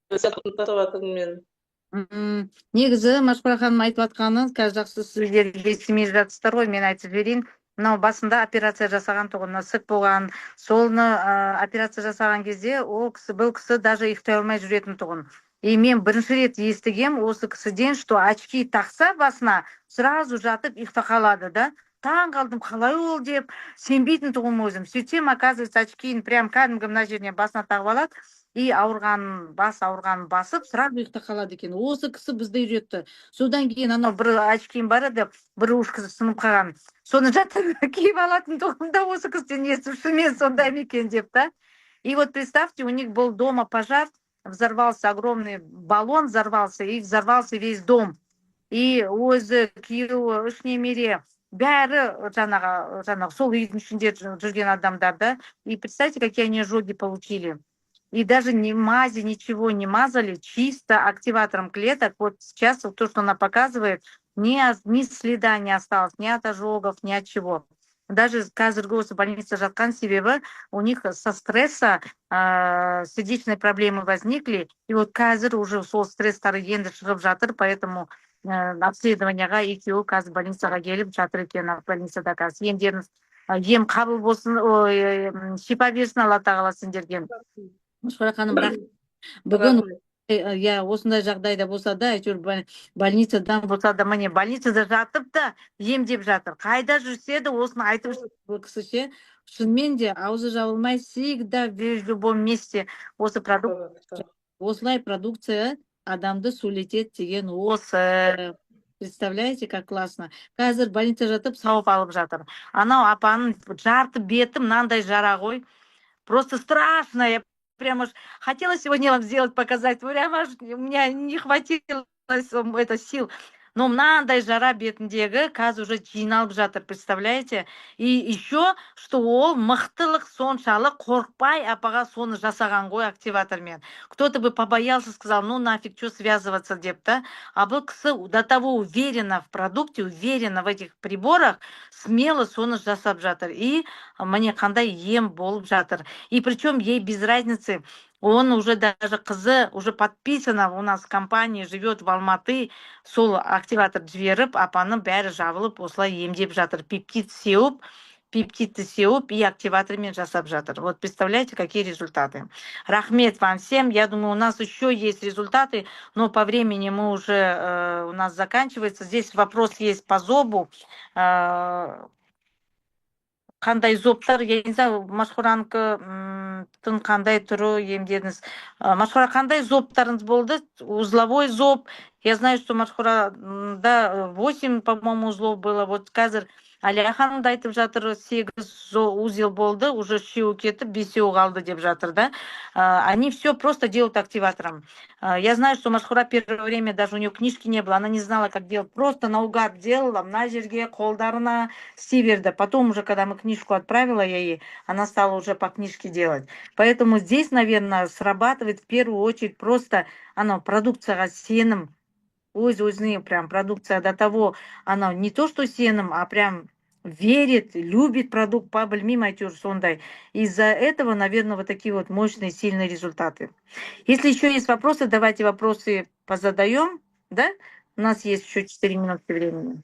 [SPEAKER 5] тастап жатырмын мен.
[SPEAKER 3] Негізі Машхура ханым айтып жатқаны, қазір жақсы сіздер естімей жатсыздар ғой, мен айтып берейін. Мынау басында операция жасаған тұғын, сік болған, солны операция жасаған кезде бұл кісі даже ұйықтай алмай жүретін тұғын. И мен бірінші рет естігем осы кісіден, что очки тақса басына, сразу жатып ұйықта қалады, да? Таң қалдым, қалай ол деп, сенбейтін тұғым өзім. Сөйтсем, оказывается, очкиін прям кәдімгі мына жеріне басына тағып алады. И ауырғанын басып, сразу ұйықта қалады екен. Осы кісі бізді үйретті. Содан кейін анау бір очкиім бар еді, бір ушкасы сынып қалған. Соны жатып киіп алатын тұғымда осы кісіден естіп мен сондай екен деп, да. И вот представьте, у них был дома пожар, взорвался огромный баллон, и взорвался весь дом. И өзі күйеуі 3 немере бәрі жаңағы сол үйдің ішінде жүрген адамдар, и представьте, какие они ожоги получили. И даже ни мази, ничего не мазали, чисто активатором клеток. Вот сейчас то, что она показывает, ни следа не осталось, ни от ожогов, ни от чего. Даже қазіргі осы больница жатқан себебі у них со стресса сердечные проблемы возникли. И вот қазір уже сол стресстары енді шығып жатыр, поэтому обследованияға екеуі қазір больницаға келіп жатыр екен, больницада қазір. Ендеріңіз ем қабыл болсын, шипа берсін Алла тағала сендерге. Машхура ханым, бүгін осындай жағдайда болса да, әйтеуір больницадан болса да, міне больницада жатып та емдеп жатыр. Қайда жүрсе де осыны айтып бұл кісі ше, шынымен де аузы жабылмай, всегда в любом месте осы осылай продукция адамды сөйлетеді деген осы. Представляете, как классно. Қазір больница жатып, сауап алып жатыр. Анау апаның жарты беті мынандай жара ғой. Просто страшно. Я прямо хотела сегодня вам сделать, показать. Прямо у меня не хватило сил. Но мынандай жара бетіндегі қазір уже жиналып жатыр, представляете? И еще, что ол мықтылық соншалық қорқпай апаға соны жасаған ғой активатормен. Кто-то бы побоялся, сказал, ну нафиг, что связываться деп, да? А бұл кісі до того уверена в продукте, уверена в этих приборах, смело соны жасап жатыр. И мне қандай ем болып жатыр. И причем ей без разницы, Он уже даже қызы уже подписана у нас в компании, живет в Алматы, сол активатор жіберіп, апаның бәрі жабылып, осылай емдеп жатыр. Пептидті сеуіп и активатормен жасап жатыр. Вот представляете, какие результаты. Рахмет вам всем. Я думаю, у нас еще есть результаты, но по времени мы уже, у нас заканчивается. Здесь вопрос есть по зобу. Қандай зоптар, я не знаю, Машхуранікі қандай түрі емдедіңіз. Машхура, қандай зоптарыңыз болды? Узловой зоб. Я знаю, что Машхурада 8, по-моему, узлов было. Вот қазір Әлия ханым да айтып жатыр, 8 узел болды, уже 3 кетіп, 5 қалды деп жатыр, да? Они все просто делают активатором. Я знаю, что Машхура первое время даже у нее книжки не было, она не знала, как делать. Просто наугад делала, мына жерге қолдарына істей берді. Потом уже, когда мы книжку отправила я ей, она стала уже по книжке делать. Поэтому здесь, наверное, срабатывает в первую очередь просто продукцияға сенім. Өзіне прям продукция до того, она не то что сенім, а прям верит, любит продукт, білмеймін әйтеуір сондай. Из-за этого, наверное, вот такие вот мощные, сильные результаты. Если еще есть вопросы, давайте вопросы позадаем, да? У нас есть еще 4 минутки времени.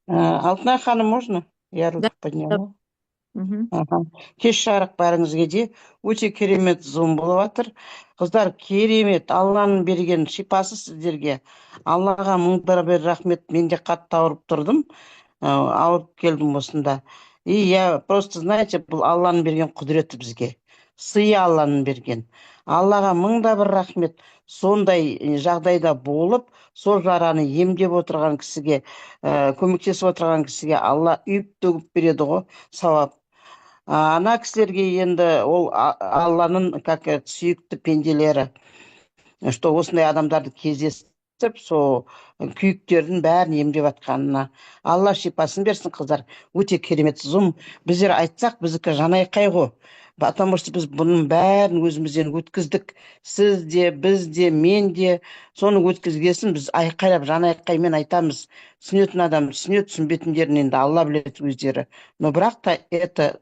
[SPEAKER 2] Алтынай ханым, можно? Я руку
[SPEAKER 3] Да.
[SPEAKER 2] подняла.
[SPEAKER 3] Мгм.
[SPEAKER 2] Кеш жарық бәріңізге де өте керемет зум болып жатыр. Қыздар, керемет, Алланың берген шипасы сіздерге. Аллаға мың бір рахмет. Мен де қатты ауырып тұрдым. Ауырып келдім осында. И я просто, знаете, бұл Алланың берген құдіреті бізге. Сыйы Алланың берген. Аллаға мың бір рахмет. Сондай жағдайда болып, сол жараны емдеп отырған кісіге, көмектесіп отырған кісіге Алла үйіп төгіп береді ғой, сауап. Ана кісілерге енді ол Алланың как сүйікті пенделері, что осындай адамдарды кездесіп, сол күйіктердің бәрін емдеп жатқанына Алла шипасын берсін. Қыздар, өте керемет зұм. Біздер айтсақ, біздікі жанайқай ғой. Потому что біз бұның бәрін өзімізден өткіздік. Сіз де, біз де, мен де соны өткізгесін біз айқайлап, жанайқаймен айтамыз. Түсінетін адам түсінеді, түсінбейтіндерін енді Алла біледі өздері. Но бірақ та это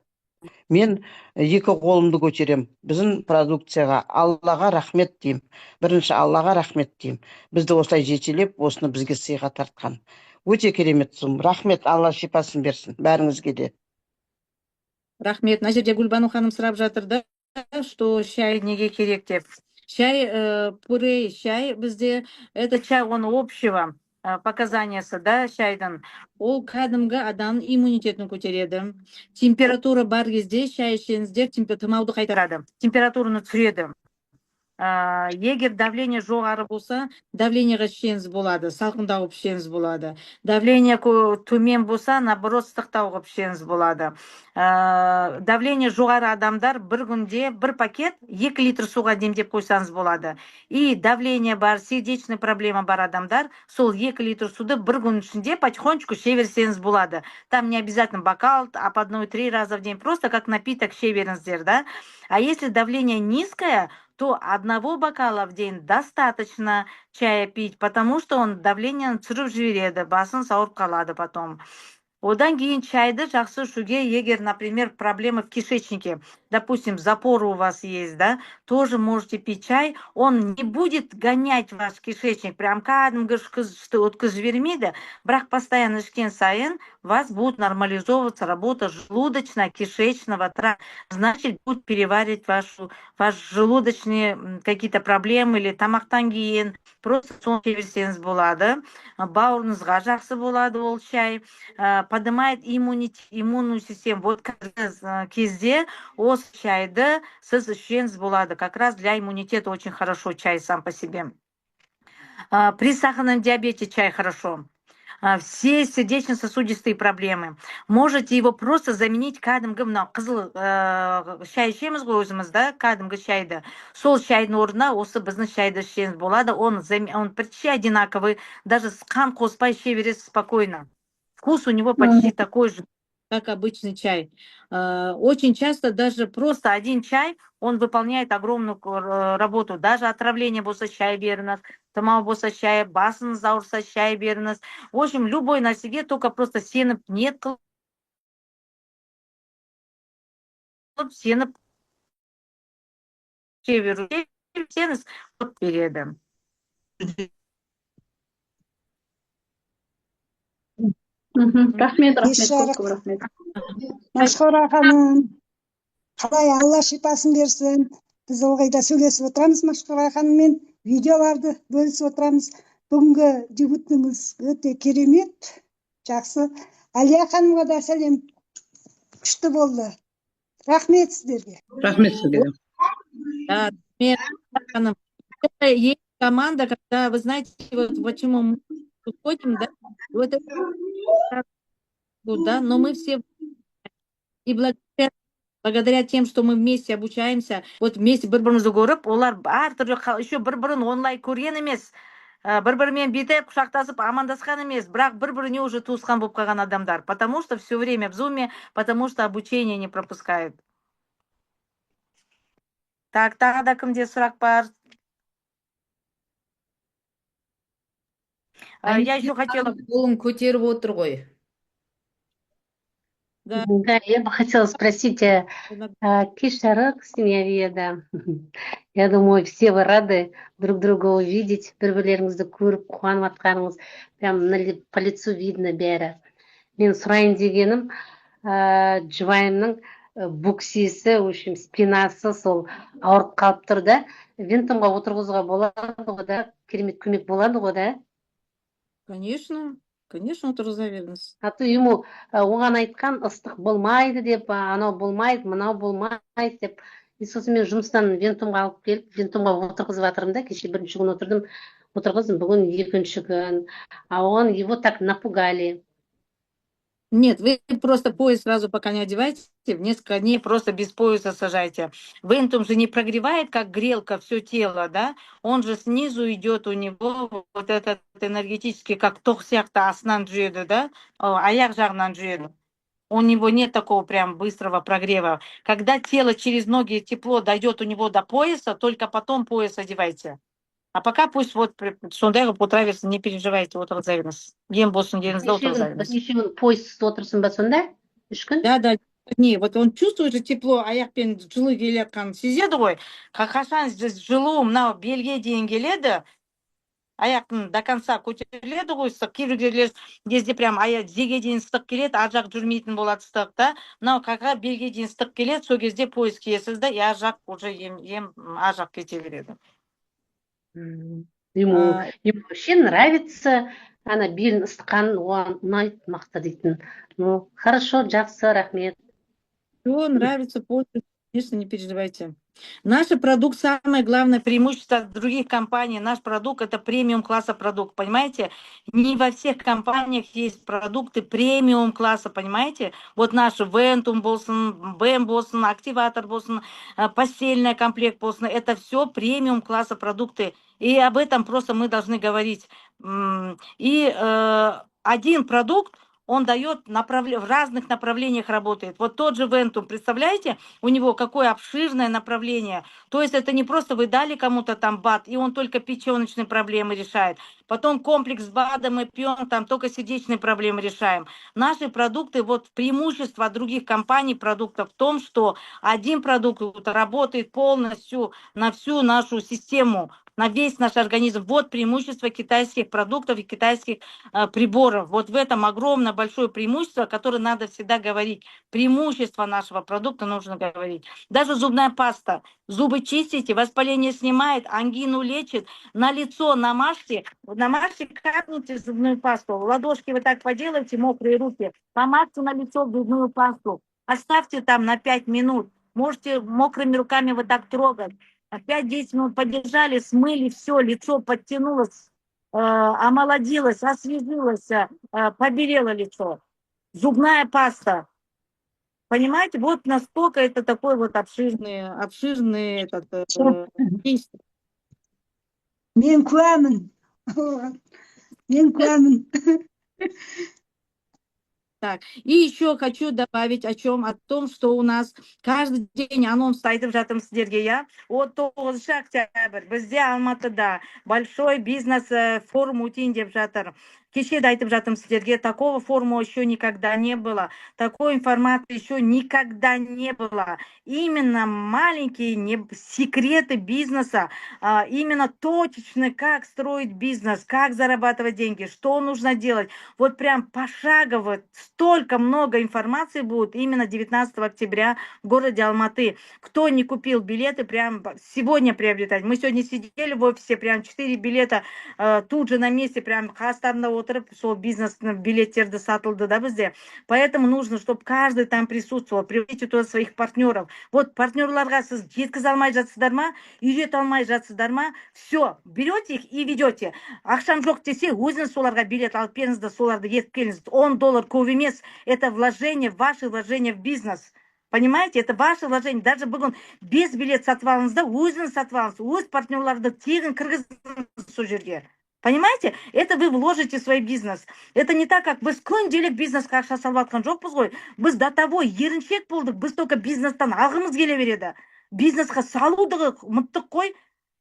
[SPEAKER 2] мен екі қолымды көтерем. Біздің продукцияға Аллаға рахмет деймін. Бірінші Аллаға рахмет деймін. Бізді осылай жетелеп, осыны бізге сыйға тартқан. Өте керемет зұм. Рахмет, Алла шипасын берсін бәріңізге де.
[SPEAKER 3] Рахмет. Мына жерде Гүлбану ханым сұрап жатыр да, что шай неге керек деп. Шай, пурей, шай бізде, это чай, он общего показаниясы, да, шайдың. Ол кәдімгі адамның иммунитетін көтереді. Температура бар кезде шай ішсеңіздер, тұмауды қайтарады. Температураны түсіреді. Егер давление жоғары болса, давлениеға ішсеңіз болады, салқындау ішсеңіз болады. Давление төмен болса, наоборот, ыстықтауға ішсеңіз болады. Давление жоғары адамдар бір күнде бір пакет 2 литр суға демдеп қойсаңыз болады. И давление бар, сердечный проблема бар адамдар, сол 2 литр суды бір күн ішінде потихонечку іше берсеңіз болады. Там не обязательно бокал, а по 1-3 раза в день, просто как напиток іше беріңіздер, да? А если давление низкое, то 1 бокала в день достаточно чая пить, потому что он давление түсіріп жібереді, басын ауырып қалады потом. Одан кейін чайды жақсы ішуге, егер, например, проблемы в кишечнике, допустим, запоры у вас есть, да, тоже можете пить чай, он не будет гонять ваш кишечник, прям кәдімгі өткізіп жібермейді, бірақ постоянно ішкен сайын вас будет нормализовываться работа желудочно-кишечного тракта, значит, будет переваривать ваш желудочные какие-то проблемы или тамақтан кейін, просто соны іше берсеңіз болады, бауырыңызға жақсы болады ол чай, поднимает иммунную систему. Вот кезде осы чайды сіз ішсеңіз болады. Как раз для иммунитета очень хорошо чай сам по себе. При сахарном диабете чай хорошо. Все сердечно-сосудистые проблемы. Можете его просто заменить кәдімгі мынау қызыл шай ішеміз ғой өзіміз, да, кәдімгі шайды. Сол шайдың орнына осы біздің шайды ішсеңіз болады. Он почти одинаковый, даже қан қоспай іше бересіз спокойно. Вкус у него почти такой же, как обычный чай. Очень часто даже просто один чай, он выполняет огромную работу. Даже отравление болса чай беріңіз, тұмау болса чай, басыңыз ауырса чай беріңіз. В общем, любой нәрсеге только просто сеніп, ниет қылып, сеніп берсеңіз көп береді.
[SPEAKER 6] Рахмет,
[SPEAKER 7] Кеш
[SPEAKER 6] көп
[SPEAKER 7] жарық.
[SPEAKER 6] көп рахмет.
[SPEAKER 7] Машхура ханым, қалай Алла шипасын берсін. Біз ылғи да сөйлесіп отырамыз Машхура ханыммен, видеоларды бөлісіп отырамыз. Бүгінгі дебютіңіз өте керемет, жақсы. Әлия ханымға да сәлем, күшті болды. Рахмет сіздерге.
[SPEAKER 4] Рахмет сізге.
[SPEAKER 3] Да, рахмет, ханым. Это есть команда, когда, вы знаете, вот почему мы уходим, да, вот это, да, но мы все и благодаря тем, что мы вместе обучаемся, вот вместе бір-бірімізді көріп, олар әртүрлі еще бір-бірін онлайн көрген емес, бір-бірімен бүйтіп құшақтасып амандасқан емес, бірақ бір-біріне уже туысқан болып қалған адамдар, потому что все время в зуме, потому что обучение не пропускают. Так, тағы да кімде сұрақ бар? Я еще хотела...
[SPEAKER 8] Қолын көтеріп отыр ғой.
[SPEAKER 3] Да,
[SPEAKER 6] Да, я бы хотела спросить, кеш жарық, Семьяведа. Я думаю, все вы рады друг друга увидеть, бір-бірлеріңізді көріп, қуанып атқаныңыз, прям по лицу видно бәрі. Мен сұрайын дегенім, жұбайымның буксисі, в общем, спинасы сол ауырып қалып тұр да, вентумға отырғызуға болады ғой да, керемет көмек болады ғой да.
[SPEAKER 3] конечно, отырғыза беріңіз.
[SPEAKER 6] А то ему оған айтқан ыстық болмайды деп, анау болмайды, мынау болмайды деп. И сосын мен жұмыстан вентумға алып келіп, вентумға отырғызып жатырмын да, кеше бірінші күн отырғыздым, бүгін екінші күн. А он его так напугали.
[SPEAKER 3] Нет, вы просто пояс сразу пока не одевайте, в несколько дней просто без пояса сажайте. Вентум же не прогревает, как грелка, все тело, да? Он же снизу идет у него вот этот энергетический, как тоқ сияқты астынан жүреді, да? Аяқ жағынан жүреді. У него нет такого прям быстрого прогрева. Когда тело через ноги тепло дойдет у него до пояса, только потом пояс одевайте. А пока пусть вот сондай қылып отыра берсін, не переживайте, отырғыза беріңіз. Ем болсын деңізде отырғыза беріңіз.
[SPEAKER 6] Бірнеше күн пояссыз отырсын ба сонда? 3 күн?
[SPEAKER 3] Да, не, вот он чувствует же тепло, аяқпен жылы келе жатқанын сезеді ғой. Қашан жылу мынау белге дейін келеді, аяқтың до конца көтеріледі ғой ыстық. Кейбір кезде прям тізеге дейін ыстық келеді, ар жақ жүрмейтін болады ыстық, да. Мынау қаға белге дейін ыстық келеді, сол кезде пояс киесіз да, ар жақ уже ем ар жақ кете береді.
[SPEAKER 6] Ему вообще нравится, ана белін ыстыққан, оған ұнайды мақта дейтін. Ну, хорошо, жақсы, рахмет.
[SPEAKER 3] Все нравится, конечно, не переживайте. Наш продукт, самое главное преимущество других компаний, наш продукт это премиум класса продукт, понимаете? Не во всех компаниях есть продукты премиум класса, понимаете? Вот наш Ventum болсын, BEM болсын, активатор болсын, постельный комплект болсын, это все премиум класса продукты. И об этом просто мы должны говорить. И один продукт, он дает в разных направлениях работает. Вот тот же Ventum, представляете, у него какое обширное направление. То есть это не просто вы дали кому-то там БАД, и он только печеночные проблемы решает. Потом комплекс с БАДом мы пьем, там только сердечные проблемы решаем. Наши продукты, вот преимущество от других компаний продуктов в том, что один продукт работает полностью на всю нашу систему, на весь наш организм. Вот преимущество китайских продуктов и китайских приборов. Вот в этом огромное большое преимущество, которое надо всегда говорить. Преимущество нашего продукта нужно говорить. Даже зубная паста. Зубы чистите, воспаление снимает, ангину лечит. На лицо намажьте, капните зубную пасту. Ладошки вы так поделайте, мокрые руки. Помажьте на лицо зубную пасту. Оставьте там на 5 минут. Можете мокрыми руками вот так трогать. 5-10 минут подержали, смыли, все, лицо подтянулось, омолодилось, освежилось, побелело лицо. Зубная паста. Понимаете, вот настолько это такой вот обширный действие.
[SPEAKER 7] Мен куәмін. Мен куәмін.
[SPEAKER 3] Так, и еще хочу добавить о том, что у нас каждый день анонс айтып жатырмын сіздерге, я. 19 октябрь бізде Алматыда большой бизнес форум өтейін деп жатыр. кеше де айтып жатырмын сіздерге, такого форума еще никогда не было, такой информации еще никогда не было. Именно маленькие секреты бизнеса, именно точечно, как строить бизнес, как зарабатывать деньги, что нужно делать. Вот прям пошагово, столько много информации будет именно 19 октября в городе Алматы. Кто не купил билеты, прям сегодня приобретать. Мы сегодня сидели в офисе, прям 4 билета тут же на месте, прям қастарында отырып, сол бизнес билеттерді сатылды да бізде. Поэтому нужно, чтобы каждый там присутствовал, привлеките туда своих партнеров. Вот партнерларға сіз жеткізе алмай жатсыздар ма, үйрете алмай жатсыздар ма, все, берете их и ведете. Ақшам жоқ десе, өзіңіз соларға билет алып беріңіз да соларды ертіп келіңіз. $10 көп емес, это вложение, ваше вложение в бизнес. Понимаете, это ваше вложение. Даже бүгін 5 билет сатып алыңыз да, өзіңіз сатып алыңыз, өз партнерларды тегін кіргізіңіз сол жерге. Понимаете? Это вы вложите в свой бизнес. Это не так, как біз күнделік бизнесқа ақша салып атқан жоқпыз ғой. Біз до того еріншек болдық, біз только бизнестан алғымыз келе береді. Бизнесқа салуды ұмыттық қой.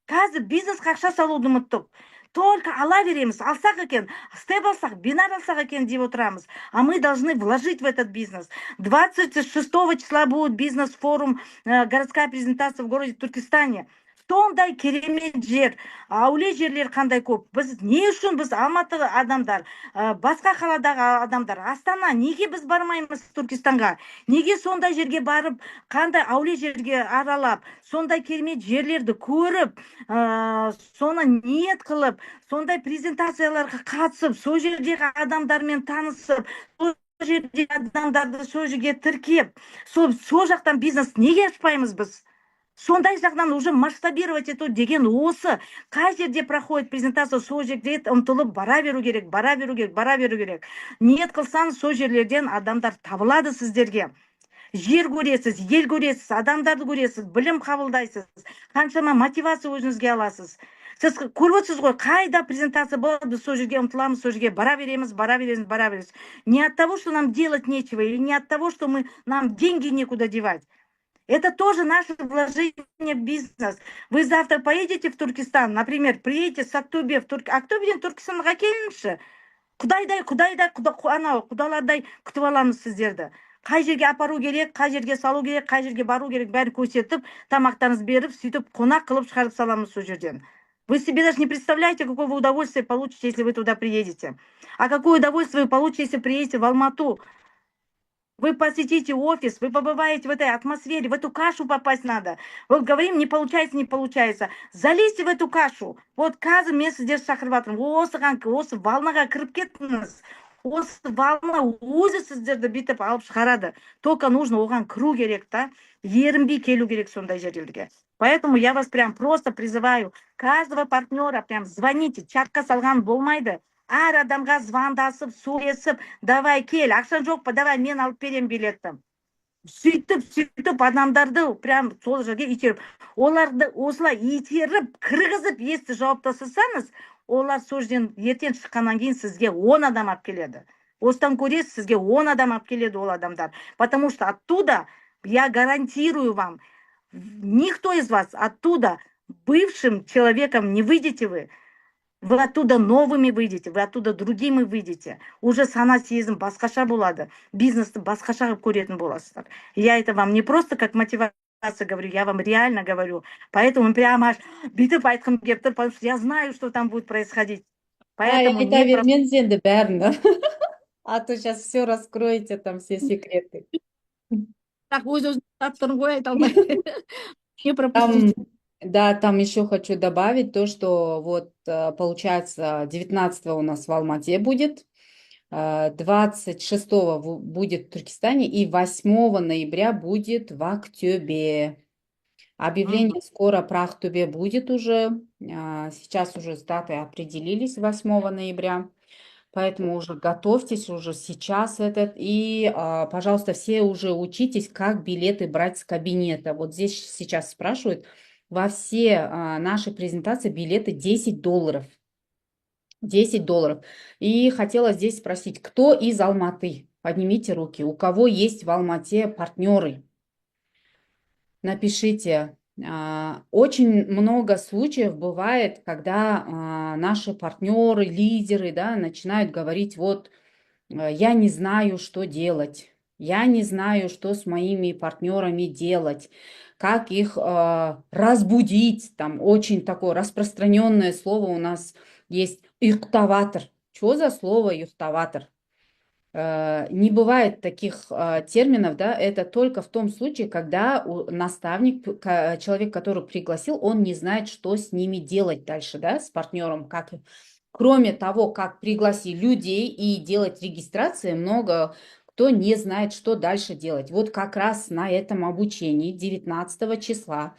[SPEAKER 3] Қазір бизнесқа ақша салуды ұмыттық. Только ала береміз, алсақ екен, степ алсақ, бинар алсақ екен деп отырамыз. А мы должны вложить в этот бизнес. 26 числа будет бизнес-форум, городская презентация в городе Туркестане. Сондай керемет жер, әуле жерлер қандай көп. Біз не үшін біз Алматы адамдар, басқа қаладағы адамдар, Астана, неге біз бармаймыз Түркістанға? Неге сондай жерге барып, қандай әуле жерге аралап, сондай керемет жерлерді көріп, соны ниет қылып, сондай презентацияларға қатысып, сол жердегі адамдармен танысып, сол жердегі адамдарды сол жерге тіркеп, сол жақтан бизнес неге ашпаймыз біз? Сондай жағынан уже масштабировать ету деген осы. Қай жерде проходит презентация, сол жерде ұмтылып бара беру керек, бара беру керек. Ниет қылсаңыз, сол жерлерден адамдар табылады сіздерге. Жер көресіз, ел көресіз, адамдарды көресіз, білім қабылдайсыз, қаншама мотивация өзіңізге аласыз. Сіз көріп отырсыз ғой, қайда презентация болады, біз сол жерге ұмтыламыз, сол жерге бара береміз. Не от того, что нам делать нечего, или не от того, что нам деньги некуда девать. Это тоже наше вложение в бизнес. Вы завтра поедете в Туркестан, например, приедете с Актобе в Туркестан. Актобеден Түркістанға келіңізші. Құдалардай күтіп аламыз сіздерді. Қай жерге апару керек, қай жерге салу керек, қай жерге бару керек, бәрін көрсетіп, тамақтарыңыз беріп, сөйтіп қонақ қылып шығарып саламыз сол жерден. Вы себе даже не представляете, какое вы удовольствие получите, если вы туда приедете. А какое удовольствие вы получите, если приедете в Алмату. Вы посетите офис, вы побываете в этой атмосфере, в эту кашу попасть надо. Вот говорим, не получается. Залезьте в эту кашу. Вот қазір мен сіздерді шақырып жатырмын. Осы волнаға кіріп кеттіңіз. Осы волна өзі сіздерді бүйтіп алып шығарады. Только нужно оған кіру керек, та. Ерінбей келу керек сондай жерлерге. Поэтому я вас прям просто призываю, каждого партнера прям звоните, чатқа салған болмайды. Әр адамға звондасып, сөйлесіп, давай кел, ақшаң жоқ па, давай мен алып берем билетті. Сөйтіп адамдарды прям сол жерге итеріп, оларды осылай итеріп, кіргізіп, есті жауап тастасаңыз, олар сол жерден ертең шыққаннан кейін сізге 10 адам алып келеді. Осыдан көресіз, сізге 10 адам алып келеді ол адамдар. Потому что оттуда, я гарантирую вам, никто из вас оттуда бывшим человеком не выйдете вы. Вы оттуда новыми выйдете, вы оттуда другими выйдете. Уже сана сезім басқаша болады. Бизнесті басқаша қылып көретін боласыздар. Я это вам не просто как мотивация говорю, я вам реально говорю. Поэтому прямо аж бүйтіп айтқым келіп тұр, потому что я знаю, что там будет происходить. Поэтому
[SPEAKER 8] айта бермеңіз енді бәрін. А то сейчас все раскроете, там все секреты.
[SPEAKER 3] Так, өз-өзін таптырын ғой, айта алмай. Не пропустите.
[SPEAKER 8] Да, там еще хочу добавить то, что вот получается 19 у нас в Алмате будет, 26 будет в Туркестане и 8 ноября будет в Актобе. Объявление скоро про Актобе будет уже, сейчас уже с датой определились 8 ноября. Поэтому уже готовьтесь уже сейчас и, пожалуйста, все уже учитесь, как билеты брать с кабинета. Вот здесь сейчас спрашивают, во все наши презентации билеты $10. $10. И хотела здесь спросить, кто из Алматы? Поднимите руки. У кого есть в Алмате партнеры? Напишите, Очень много случаев бывает, когда наши партнеры, лидеры, да, начинают говорить, вот, я не знаю, что делать, я не знаю, что с моими партнерами делать, как их разбудить, там очень такое распространенное слово у нас есть, юхтаватор. Что за слово юхтаватор? Не бывает таких терминов, да, это только в том случае, когда наставник, человек, который пригласил, он не знает, что с ними делать дальше, да, с партнером, как, кроме того, как пригласить людей и делать регистрации, много кто не знает, что дальше делать. Вот как раз на этом обучении 19 числа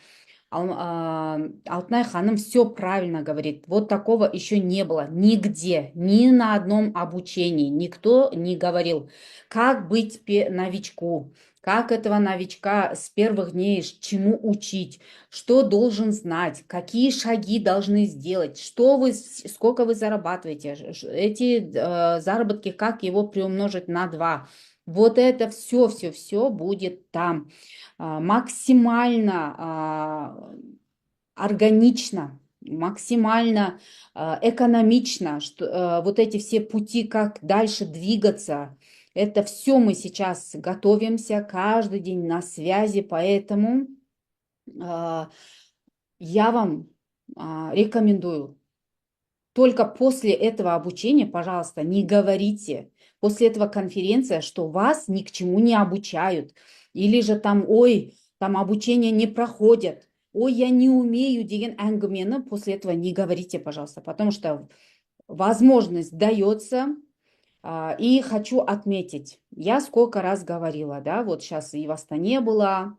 [SPEAKER 8] Алтынай ханым все правильно говорит. Вот такого еще не было нигде, ни на одном обучении. Никто не говорил, как быть новичку, как этого новичка с первых дней чему учить, что должен знать, какие шаги должны сделать, что вы, сколько вы зарабатываете, эти заработки, как его приумножить на 2. Вот это все будет там. Максимально органично, максимально экономично, что, вот эти все пути, как дальше двигаться, это все мы сейчас готовимся, каждый день на связи, поэтому я вам рекомендую только после этого обучения, пожалуйста, не говорите, после этого конференция, что вас ни к чему не обучают, или же там, ой, там обучение не проходят, ой, я не умею деген әңгімені после этого не говорите, пожалуйста, потому что возможность дается. И хочу отметить, я сколько раз говорила, да, вот сейчас и в Астане была,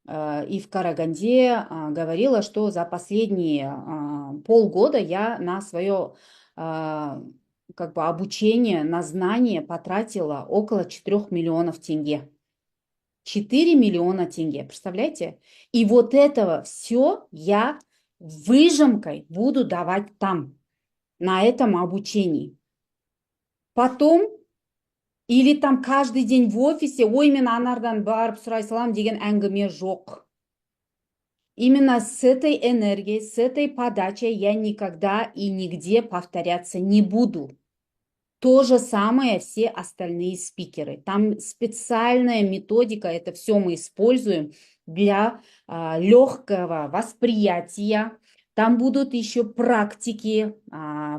[SPEAKER 8] и в Караганде говорила, что за последние полгода я на свое как бы обучение, на знание потратила около 4 миллионов тенге. 4 миллиона тенге, представляете? И вот этого все я выжимкой буду давать там, на этом обучении. Потом или там каждый день в офисе, ой, мен анардан барып сұрай салам деген әңгіме жоқ. Именно с этой энергией, с этой подачей я никогда и нигде повторяться не буду. То же самое все остальные спикеры. Там специальная методика, это все мы используем для легкого восприятия. Там будут еще практики,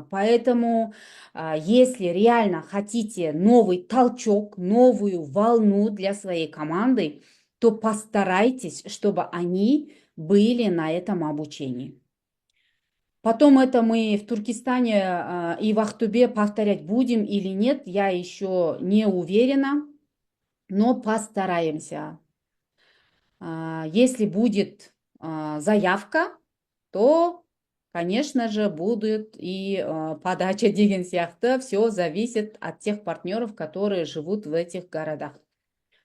[SPEAKER 8] поэтому если реально хотите новый толчок, новую волну для своей команды, то постарайтесь, чтобы они были на этом обучении. Потом это мы в Туркестане и в Ахтубе повторять будем или нет, я еще не уверена, но постараемся. Если будет заявка, то, конечно же, будет и подача деген сияқты. Все зависит от тех партнеров, которые живут в этих городах.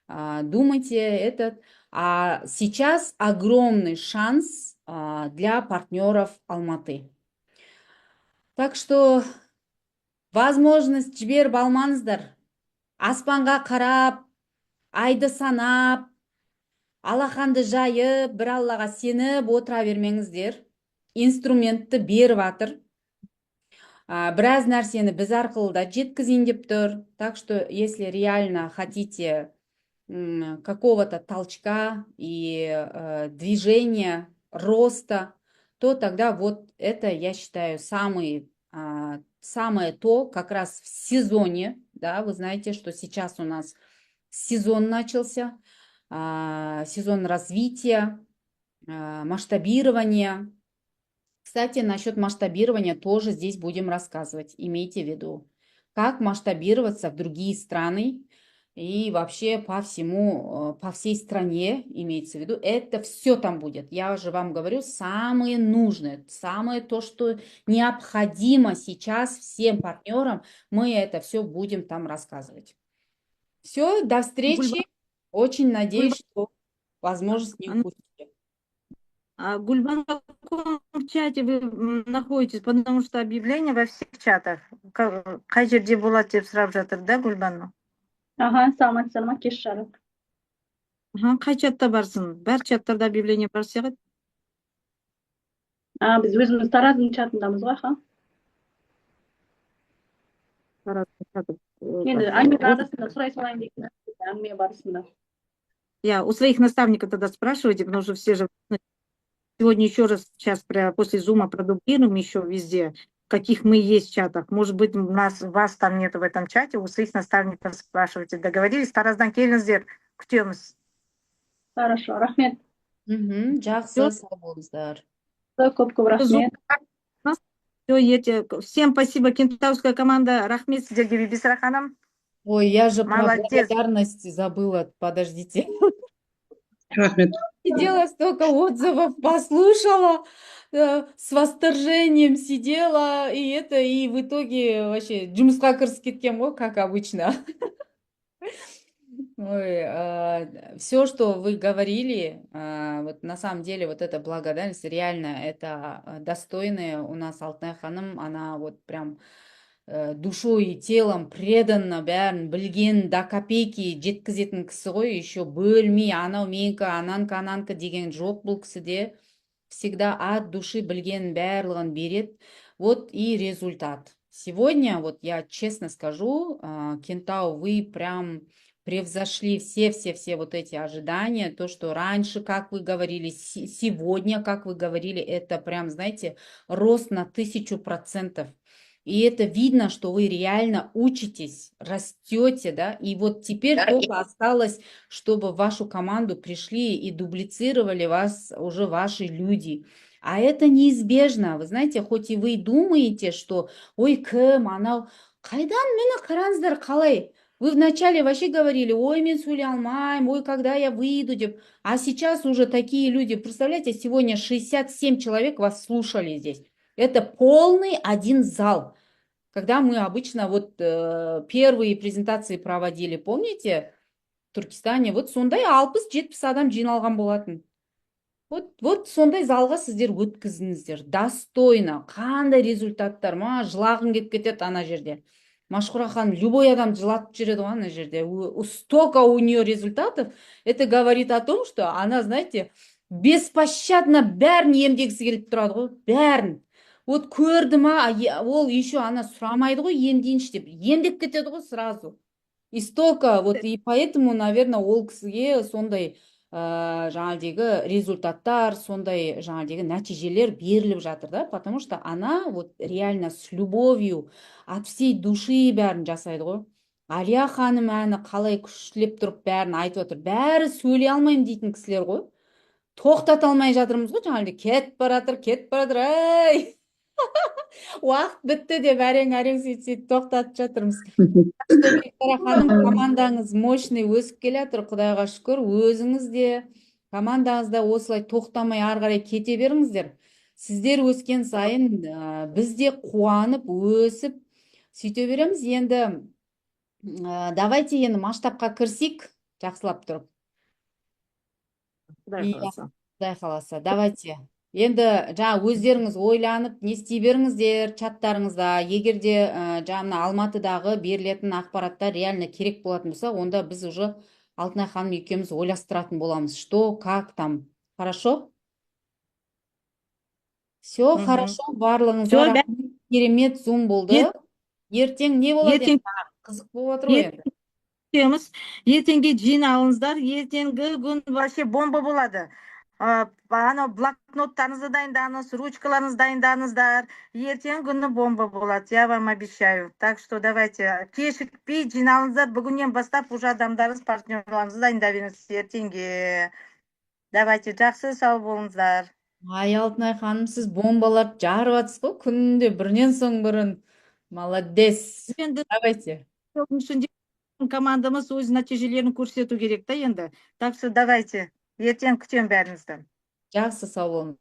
[SPEAKER 8] Думайте этот. А сейчас огромный шанс для партнеров Алматы. Так что возможность жіберіп алмаңыздар. Аспанға қарап, айды санап, алақанды жайып, бір Аллаға сеніп отыра бермеңіздер. Инструментті беріп жатыр. Біраз нәрсені біз арқылы да жеткізейін деп тұр. Так что, если реально хотите какого-то толчка и движения, роста, то тогда вот это, я считаю, самое то, как раз в сезоне, да, вы знаете, что сейчас у нас сезон начался, сезон развития, масштабирования. Кстати, насчет масштабирования тоже здесь будем рассказывать, имейте в виду, как масштабироваться в другие страны, и вообще по всему, по всей стране, имеется в виду, это все там будет. Я уже вам говорю, самое нужное, самое то, что необходимо сейчас всем партнерам, мы это все будем там рассказывать. Все, до встречи. Очень надеюсь, что возможность не упустите.
[SPEAKER 3] Гульбан, в каком чате вы находитесь? Потому что объявление во всех чатах. Қай жерде болады деп сұрап жатыр, да, Гүлбану?
[SPEAKER 9] Ага, саламатсыздар ма, кеш жарық.
[SPEAKER 3] Қай чатта барсың? Бар чаттарда объявление бар сияқты.
[SPEAKER 9] Biz өзіміз Тараздың чатындамыз ғой, аха. Енді әңгіме арасында сұрай салайын деген әңгіме барысында.
[SPEAKER 3] Я у своих наставников тогда спрашивайте, потому что все же сегодня еще раз сейчас после зума продублируем еще везде, в каких мы есть в чатах. Может быть, вас там нет в этом чате, у своих наставников спрашивайте. Договорились? Тараздан келіңіздер, күтеміз.
[SPEAKER 9] Хорошо, рахмет.
[SPEAKER 8] Жақсы, сау болыңыздар.
[SPEAKER 9] Көп рахмет.
[SPEAKER 3] Всем спасибо, кентаврская команда. Рахмет сіздерге, Бибисара ханым.
[SPEAKER 8] Ой, я же про
[SPEAKER 3] Молодец.
[SPEAKER 8] благодарность забыла. Подождите.
[SPEAKER 4] рахмет.
[SPEAKER 8] Сидела, столько отзывов послушала, с восторжением сидела, и в итоге вообще жұмысқа кірісіп кеткем ғой, как обычно. Ой, все, что вы говорили, вот на самом деле вот эта благодарность, реально, это достойная у нас Алтынай ханым, она вот прям душой и телом преданно бәрін білген до копейки жеткізетін кісі ғой, еще бөлмей анау менікі ананка деген жоқ бұл кісіде. Всегда от души білген барлығын берет. Вот и результат. Сегодня, вот я честно скажу, Кентау, вы прям превзошли все вот эти ожидания. То, что раньше, как вы говорили, сегодня, как вы говорили, это прям, знаете, рост на 1000%. И это видно, что вы реально учитесь, растете, да, и вот теперь только осталось, чтобы в вашу команду пришли и дублицировали вас уже ваши люди. А это неизбежно, вы знаете, хоть и вы думаете, что, ой, кім, анау, қайдан мені қараңыздар қалай? Вы вначале вообще говорили, ой, мен сөйлей алмайм, ой, когда я выйду, деп. А сейчас уже такие люди, представляете, сегодня 67 человек вас слушали здесь. Это полный один зал. Когда мы обычно вот первые презентации проводили, помните, в Туркестане, вот сондай 60-70 адам жиналған болатын. Вот сондай залға сіздер өткіздіңіздер. Достойно, қандай результаттар, ма жылағың келіп кетеді ана жерде. Машхура ханым любой адам жылатып жүреді ғой ана жерде. Столько у нее результатов, это говорит о том, что она, знаете, беспощадно бәрін емдегісі келіп тұрады ғой, бәрін. Вот көрді ма, ол еще ана сұрамайды ғой, емдейінші деп, емдеп кетеді ғой сразу. И столько, вот, и поэтому, наверное, ол кісіге сондай жаңағыдегі результаттар, сондай жаңағыдегі нәтижелер беріліп жатыр, да, потому что она вот реально с любовью от всей души бәрін жасайды ғой. Алия ханым әні қалай күштілеп тұрып бәрін айтып отыр, бәрі сөйлей алмайым дейтін кісілер ғой. Тоқтата алмай жатырмыз ғой, жаңағыдай кетіп баратыр, ай! Уақыт бітті деп әрең сөйтіп тоқтатып жатырмыз. Ханым, командаңыз мощный өсіп келе жатыр, Құдайға шүкір, өзіңіз де, командаңыз да осылай тоқтамай ары қарай кете беріңіздер. Сіздер өскен сайын біз де қуанып, өсіп, сөйте береміз. Енді давайте енді масштабқа кірсек, жақсылап тұрып. Құдай қаласа, давайте. Енді жаңа өздеріңіз ойланып, не істей беріңіздер чаттарыңызда. Егерде жаңа Алматыдағы берілетін ақпараттар реально керек болатын болса, онда біз уже Алтынай ханым екеуміз ойластыратын боламыз. Что, как там? Хорошо? Все, хорошо, барлығыңызға керемет зум болды. Ертең не болады? Қызық болып отыр ғой.
[SPEAKER 3] Ертеңге жиналыңыздар, ертеңгі күн вообще бомба болады. Ана блокноттарыңызды дайындаңыз, ручкаларыңызды дайындаңыздар. Ертең күні бомба болады, я вам обещаю. Так что давайте, кешікпей жиналыңыздар. Бүгіннен бастап уже адамдарыңыз, партнерларыңызды дайындап беріңіз ертеңге. Давайте, жақсы сау болыңыздар.
[SPEAKER 8] Ай, Алтынай ханым, сіз бомбалар жарып жатсыз ғой, күнде бірінен соң бірін. Молодец. Давайте.
[SPEAKER 3] Командамыз өз нәтижелерін көрсету керек та енді. Так что давайте, ертең күтем бәріңізді.
[SPEAKER 8] Жақсы, сау болыңыз.